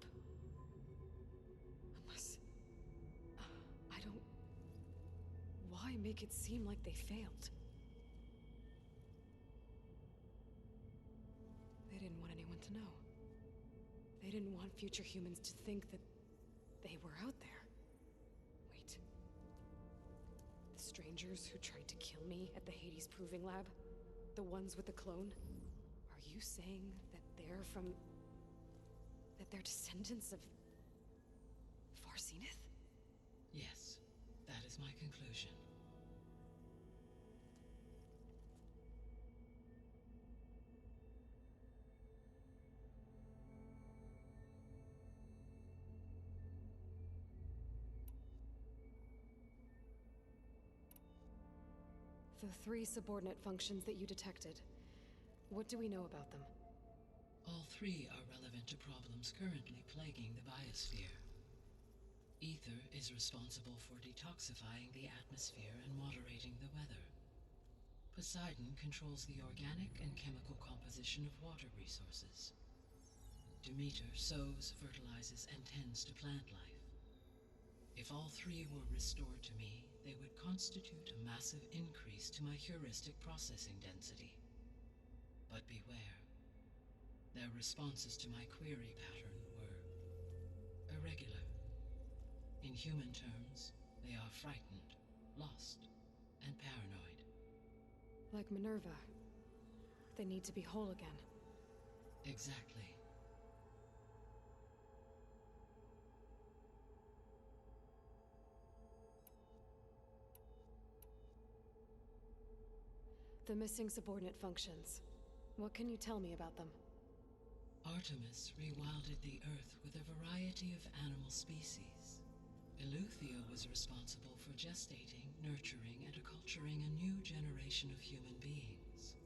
Unless... I don't... Why make it seem like they failed? They didn't want anyone to know. They didn't want future humans to think that they were out there. Wait. The strangers who tried to kill me at the Hades Proving Lab? The ones with the clone? Are you saying that they're from... that they're descendants of... Far Zenith? Yes, that is my conclusion. The 3 subordinate functions that you detected. What do we know about them? All 3 are relevant to problems currently plaguing the biosphere. Ether is responsible for detoxifying the atmosphere and moderating the weather. Poseidon controls the organic and chemical composition of water resources. Demeter sows, fertilizes, and tends to plant life. If all 3 were restored to me, they would constitute a massive increase to my heuristic processing density. But beware. Their responses to my query pattern were irregular. In human terms, they are frightened, lost, and paranoid. Like Minerva. They need to be whole again. Exactly. The missing subordinate functions. What can you tell me about them? Artemis rewilded the Earth with a variety of animal species. Eleuthia was responsible for gestating, nurturing, and acculturing a new generation of human beings.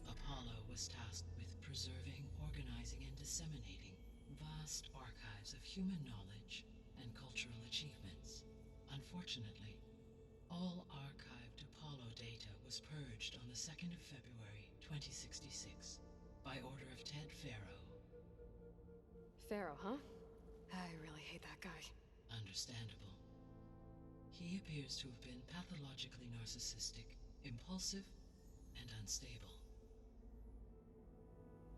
Apollo was tasked with preserving, organizing, and disseminating vast archives of human knowledge and cultural achievements. Unfortunately, all archived Apollo data was purged on the 2nd of February, 2066, by order of Ted Faro. Pharaoh, huh? I really hate that guy. Understandable. He appears to have been pathologically narcissistic, impulsive, and unstable.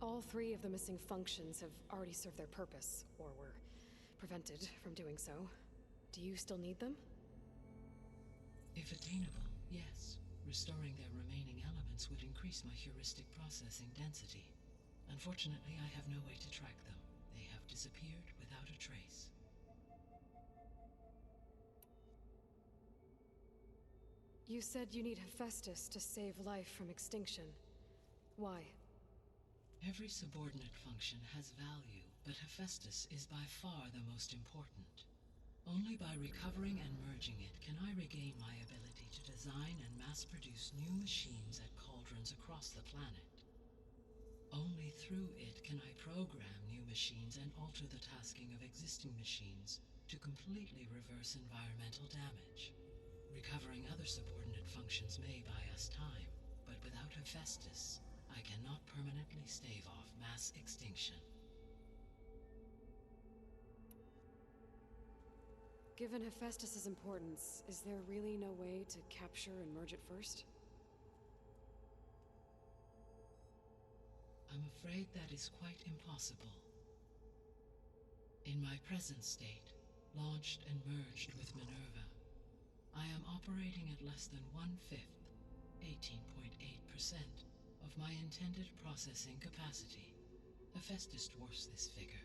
All 3 of the missing functions have already served their purpose, or were prevented from doing so. Do you still need them? If attainable, yes. Restoring their remaining elements would increase my heuristic processing density. Unfortunately, I have no way to track them. They have disappeared without a trace. You said you need Hephaestus to save life from extinction. Why? Every subordinate function has value, but Hephaestus is by far the most important. Only by recovering and merging it can I regain my ability to design and mass-produce new machines at cauldrons across the planet. Only through it can I program new machines and alter the tasking of existing machines to completely reverse environmental damage. Recovering other subordinate functions may buy us time, but without Hephaestus, I cannot permanently stave off mass extinction. Given Hephaestus' importance, is there really no way to capture and merge it first? I'm afraid that is quite impossible. In my present state, launched and merged with Minerva, I am operating at less than 1/5, 18.8%, of my intended processing capacity. Hephaestus dwarfs this figure.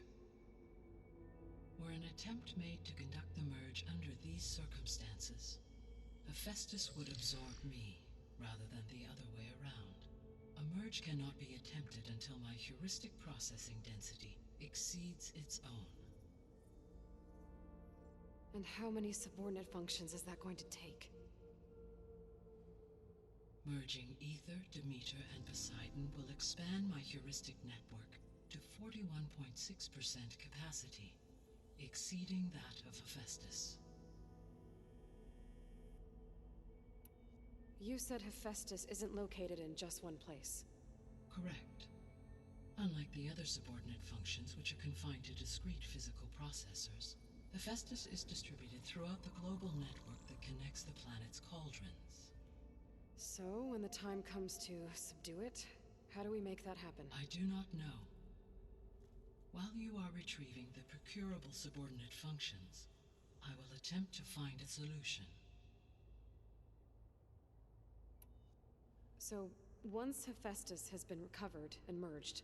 Were an attempt made to conduct the merge under these circumstances, Hephaestus would absorb me, rather than the other way around. A merge cannot be attempted until my heuristic processing density exceeds its own. And how many subordinate functions is that going to take? Merging Ether, Demeter, and Poseidon will expand my heuristic network to 41.6% capacity, exceeding that of Hephaestus. You said Hephaestus isn't located in just one place. Correct. Unlike the other subordinate functions, which are confined to discrete physical processors, Hephaestus is distributed throughout the global network that connects the planet's cauldrons. So, when the time comes to subdue it, how do we make that happen? I do not know. While you are retrieving the procurable subordinate functions, I will attempt to find a solution. So, once Hephaestus has been recovered and merged,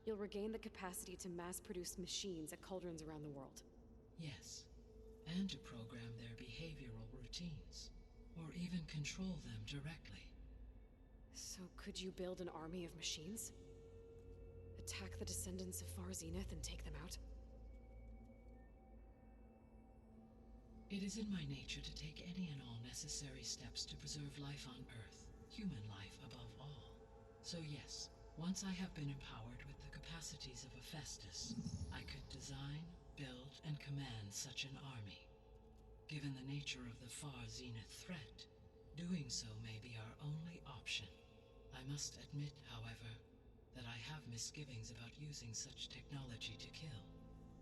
you'll regain the capacity to mass-produce machines at cauldrons around the world. Yes, and to program their behavioral routines, or even control them directly. So could you build an army of machines? Attack the descendants of Far Zenith and take them out? It is in my nature to take any and all necessary steps to preserve life on Earth, human life above all. So yes, once I have been empowered with the capacities of HEPHAESTUS, I could design, build, and command such an army. Given the nature of the far zenith threat, doing so may be our only option. I must admit, however, that I have misgivings about using such technology to kill,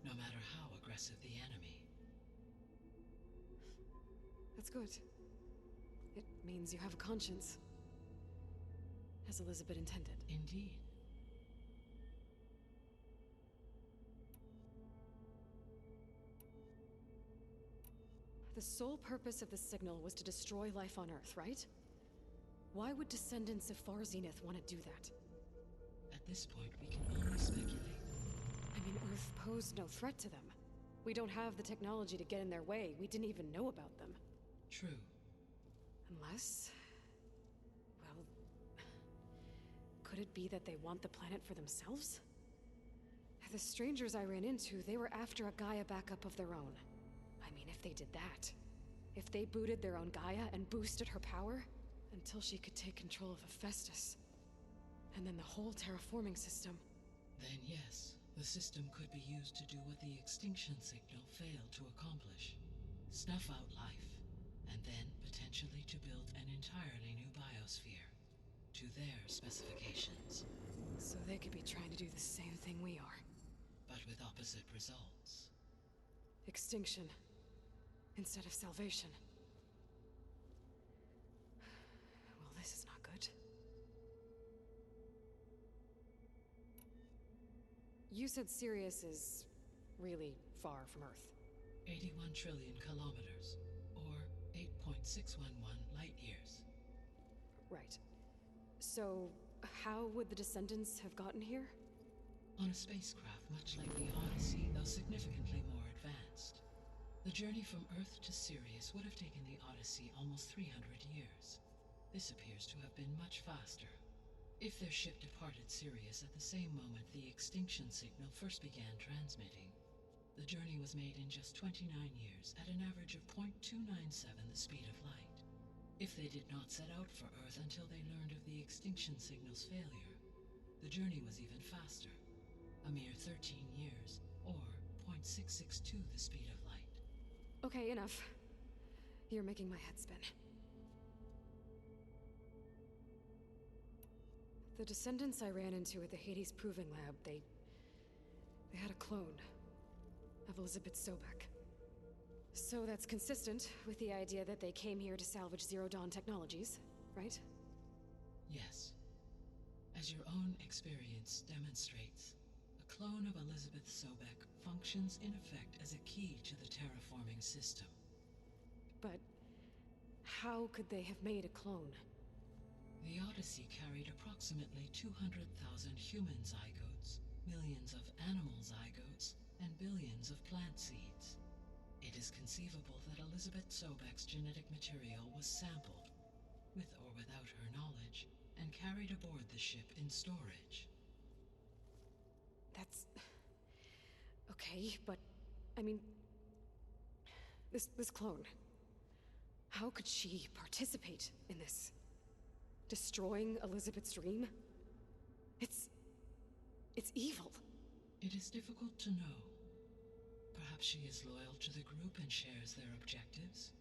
no matter how aggressive the enemy. That's good. It means you have a conscience. As Elizabeth intended. Indeed. The sole purpose of the signal was to destroy life on Earth, right? Why would descendants of Far Zenith want to do that? At this point, we can only speculate. I mean, Earth posed no threat to them. We don't have the technology to get in their way. We didn't even know about them. True. Unless... well... could it be that they want the planet for themselves? The strangers I ran into, they were after a Gaia backup of their own. I mean, if they did that... if they booted their own Gaia and boosted her power... until she could take control of HEPHAESTUS. And then the whole terraforming system. Then yes, the system could be used to do what the extinction signal failed to accomplish. Snuff out life, and then potentially to build an entirely new biosphere. To their specifications. So they could be trying to do the same thing we are. But with opposite results. Extinction. Instead of salvation. Well, this is not good. You said Sirius is really far from Earth. 81 trillion kilometers, or 8.611 light years. Right. So, how would the descendants have gotten here? On a spacecraft much like the Odyssey, though significantly more advanced. The journey from Earth to Sirius would have taken the Odyssey almost 300 years. This appears to have been much faster. If their ship departed Sirius at the same moment the extinction signal first began transmitting, the journey was made in just 29 years at an average of 0.297 the speed of light. If they did not set out for Earth until they learned of the extinction signal's failure, the journey was even faster, a mere 13 years, or 0.662 the speed of light. Okay, enough. You're making my head spin. The descendants I ran into at the Hades Proving Lab, they had a clone of Elizabeth Sobek. So that's consistent with the idea that they came here to salvage Zero Dawn technologies, right? Yes. As your own experience demonstrates, a clone of Elizabeth Sobek functions in effect as a key to the terraforming system. But how could they have made a clone? The Odyssey carried approximately 200,000 human zygotes, millions of animal zygotes, and billions of plant seeds. It is conceivable that Elizabeth Sobek's genetic material was sampled, with or without her knowledge, and carried aboard the ship in storage. That's... okay, but... I mean... This clone... how could she participate in this? Destroying Elizabeth's dream? It's evil. It is difficult to know. Perhaps she is loyal to the group and shares their objectives.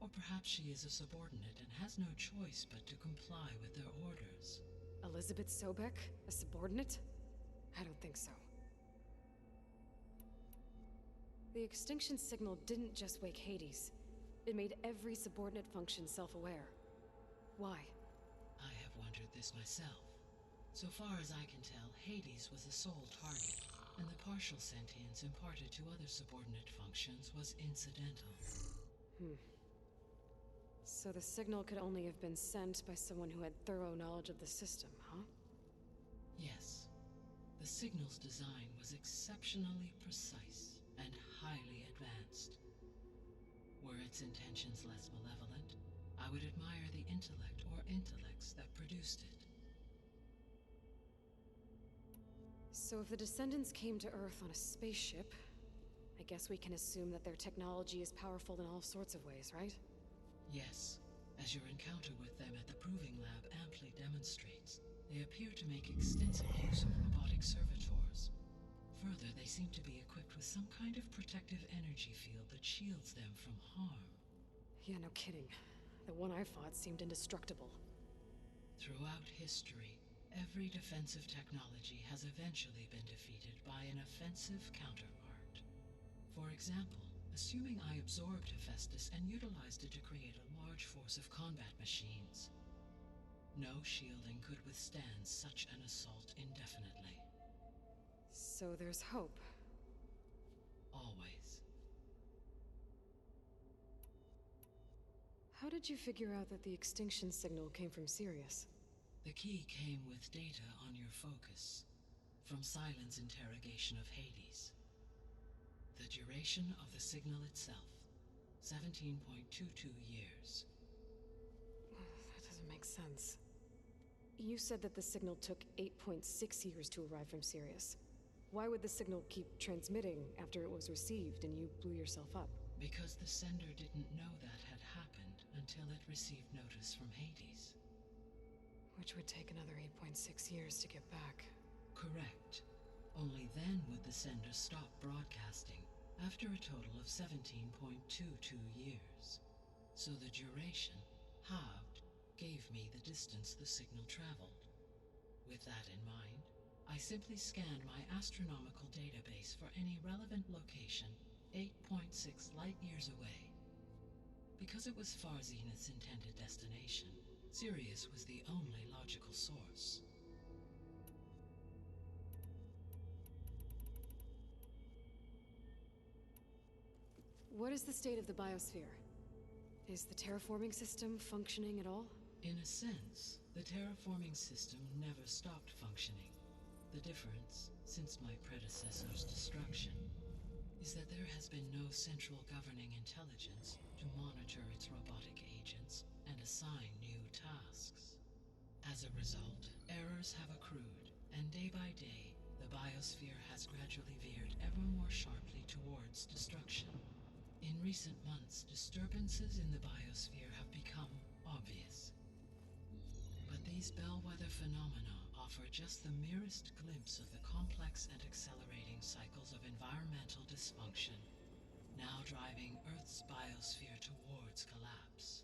Or perhaps she is a subordinate and has no choice but to comply with their orders. Elizabeth Sobek? A subordinate? I don't think so. The extinction signal didn't just wake Hades. It made every subordinate function self-aware. Why? I have wondered this myself. So far as I can tell, Hades was the sole target, and the partial sentience imparted to other subordinate functions was incidental. So the signal could only have been sent by someone who had thorough knowledge of the system, huh? Yes. The signal's design was exceptionally precise and highly advanced. Were its intentions less malevolent, I would admire the intellect or intellects that produced it. So if the descendants came to Earth on a spaceship, I guess we can assume that their technology is powerful in all sorts of ways, right? Yes, as your encounter with them at the Proving Lab amply demonstrates, they appear to make extensive use of robotic servitors. Further, they seem to be equipped with some kind of protective energy field that shields them from harm. Yeah, no kidding. The one I fought seemed indestructible. Throughout history, every defensive technology has eventually been defeated by an offensive counterpart. For example, assuming I absorbed HEPHAESTUS and utilized it to create a large force of combat machines. No shielding could withstand such an assault indefinitely. So there's hope. Always. How did you figure out that the extinction signal came from Sirius? The key came with data on your focus, from Silent's interrogation of Hades. The duration of the signal itself, 17.22 years. That doesn't make sense. You said that the signal took 8.6 years to arrive from Sirius. Why would the signal keep transmitting after it was received and you blew yourself up? Because the sender didn't know that had happened until it received notice from Hades. Which would take another 8.6 years to get back. Correct. Only then would the sender stop broadcasting, after a total of 17.22 years. So the duration, halved, gave me the distance the signal traveled. With that in mind, I simply scanned my astronomical database for any relevant location 8.6 light-years away. Because it was Far Zenith's intended destination, Sirius was the only logical source. What is the state of the biosphere? Is the terraforming system functioning at all? In a sense, the terraforming system never stopped functioning. The difference, since my predecessor's destruction, is that there has been no central governing intelligence to monitor its robotic agents and assign new tasks. As a result, errors have accrued, and day by day, the biosphere has gradually veered ever more sharply towards destruction. In recent months, disturbances in the biosphere have become obvious. But these bellwether phenomena offer just the merest glimpse of the complex and accelerating cycles of environmental dysfunction, now driving Earth's biosphere towards collapse.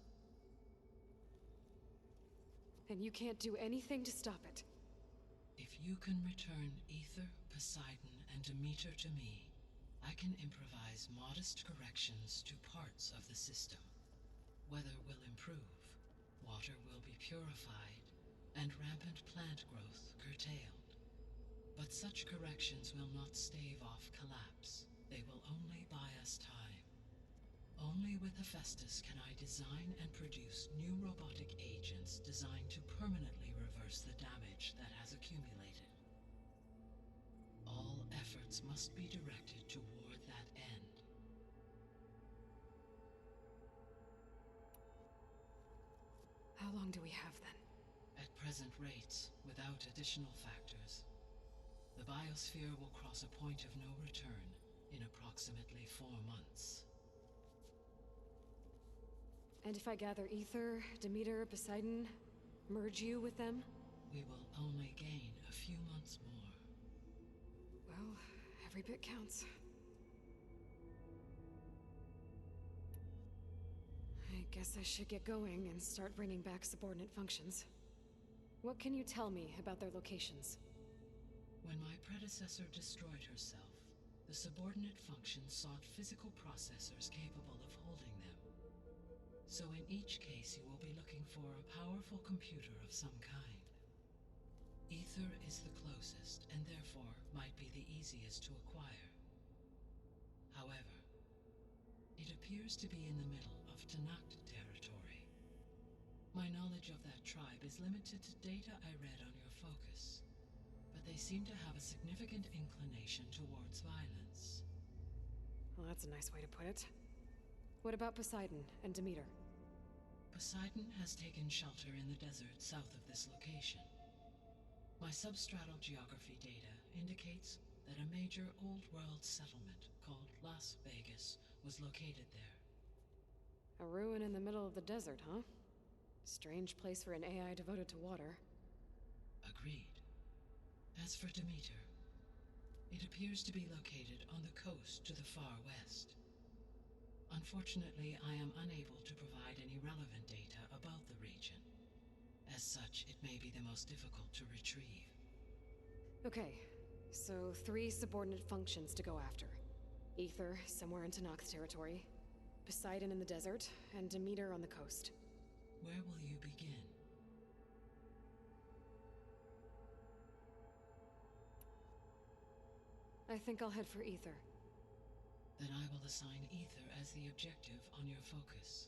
And you can't do anything to stop it? If you can return Ether, Poseidon, and Demeter to me, I can improvise modest corrections to parts of the system. Weather will improve, water will be purified, and rampant plant growth curtailed. But such corrections will not stave off collapse. They will only buy us time. Only with HEPHAESTUS can I design and produce new robotic agents designed to permanently reverse the damage that has accumulated. All efforts must be directed toward that end. How long do we have then? At present rates, without additional factors, the biosphere will cross a point of no return in approximately 4 months. And if I gather Ether, Demeter, Poseidon, merge you with them? We will only gain a few months more. Well, every bit counts. I guess I should get going and start bringing back subordinate functions. What can you tell me about their locations? When my predecessor destroyed herself, the subordinate functions sought physical processors capable of holding them. So in each case you will be looking for a powerful computer of some kind. Ether is the closest, and therefore might be the easiest to acquire. However, it appears to be in the middle of Tanakh territory. My knowledge of that tribe is limited to data I read on your focus, but they seem to have a significant inclination towards violence. Well, that's a nice way to put it. What about Poseidon and Demeter? Poseidon has taken shelter in the desert south of this location. My substratal geography data indicates that a major old-world settlement called Las Vegas was located there. A ruin in the middle of the desert, huh? Strange place for an AI devoted to water. Agreed. As for Demeter, it appears to be located on the coast to the far west. Unfortunately, I am unable to provide any relevant data about the region. As such, it may be the most difficult to retrieve. Okay, so 3 subordinate functions to go after. Ether, somewhere in Tenakth's territory. Poseidon in the desert, and Demeter on the coast. Where will you begin? I think I'll head for Ether. Then I will assign Ether as the objective on your focus.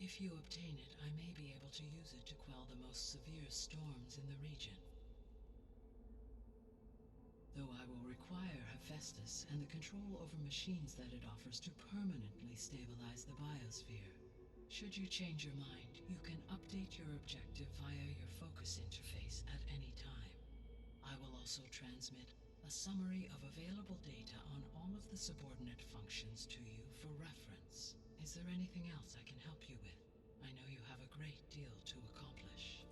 If you obtain it, I may be able to use it to quell the most severe storms in the region. Though I will require HEPHAESTUS and the control over machines that it offers to permanently stabilize the biosphere. Should you change your mind, you can update your objective via your focus interface at any time. I will also transmit a summary of available data on all of the subordinate functions to you for reference. Is there anything else I can help you with? I know you have a great deal to accomplish.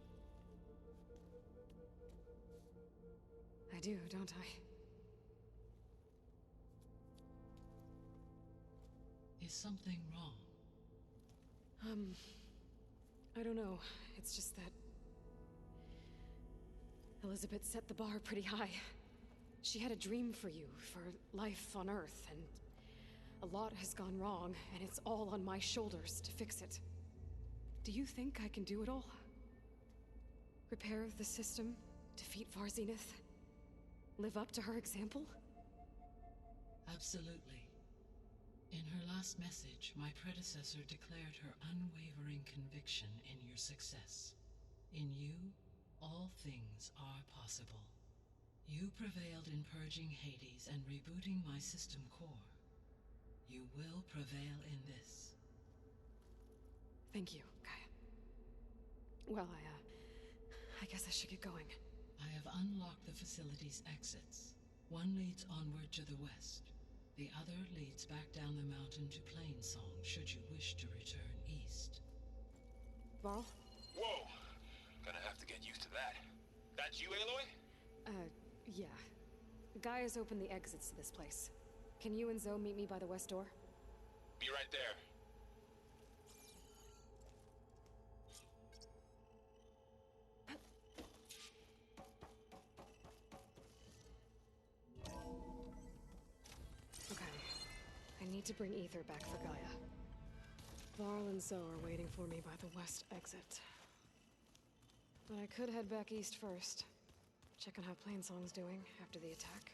I do, don't I? Is something wrong? I don't know. It's just that Elizabeth set the bar pretty high. She had a dream for you, for life on Earth, and a lot has gone wrong, and it's all on my shoulders to fix it. Do you think I can do it all? Repair the system, defeat VAR Zenith, live up to her example? Absolutely. In her last message, my predecessor declared her unwavering conviction in your success. In you, all things are possible. You prevailed in purging Hades and rebooting my system core. You will prevail in this. Thank you, Gaia. Well, I guess I should get going. I have unlocked the facility's exits. One leads onward to the west. The other leads back down the mountain to Plainsong, should you wish to return east. VARL? Whoa! Gonna have to get used to that. That's you, Aloy? Yeah. Gaia's opened the exits to this place. Can you and Zoe meet me by the west door? Be right there. Okay. I need to bring Ether back for Gaia. VARL and Zoe are waiting for me by the west exit. But I could head back east first. Check on how Plainsong's doing after the attack.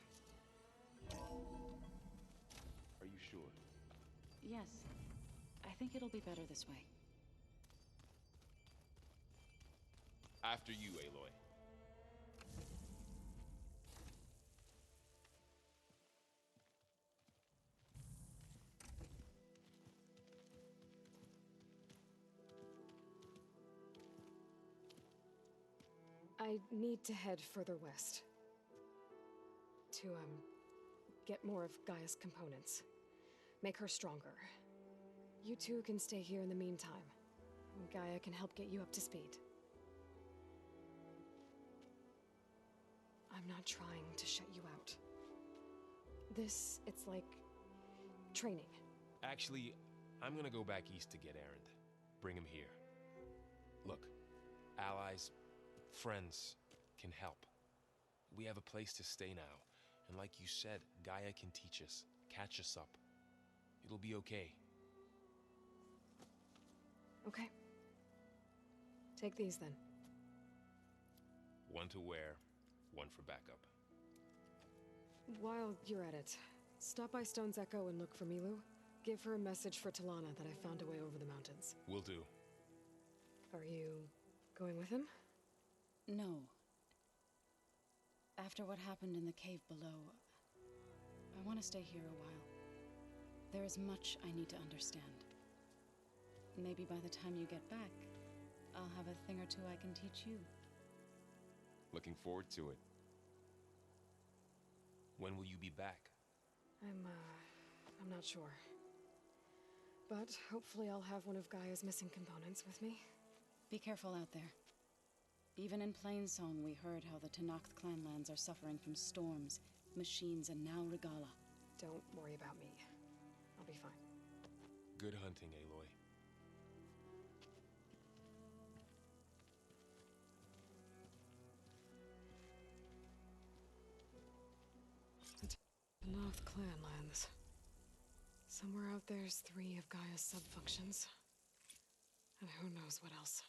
Are you sure? Yes. I think it'll be better this way. After you, Aloy. I need to head further west. To, get more of Gaia's components. Make her stronger. You two can stay here in the meantime. Gaia can help get you up to speed. I'm not trying to shut you out. It's like training. Actually, I'm gonna go back east to get Erend. Bring him here. Look, allies, friends can help. We have a place to stay now, and like you said, Gaia can teach us, catch us up. It'll be okay. Okay. Take these then. One to wear, one for backup. While you're at it, stop by Stone's Echo and look for Milu. Give her a message for Talana that I found a way over the mountains. Will do. Are you going with him? No. After what happened in the cave below, I want to stay here a while. There is much I need to understand. Maybe by the time you get back, I'll have a thing or two I can teach you. Looking forward to it. When will you be back? I'm not sure. But hopefully I'll have one of Gaia's missing components with me. Be careful out there. Even in Plainsong, we heard how the Tenakth clanlands are suffering from storms, machines, and now Regala. Don't worry about me. I'll be fine. Good hunting, Aloy. The Tenakth clanlands. Somewhere out there's 3 of Gaia's sub-functions. And who knows what else.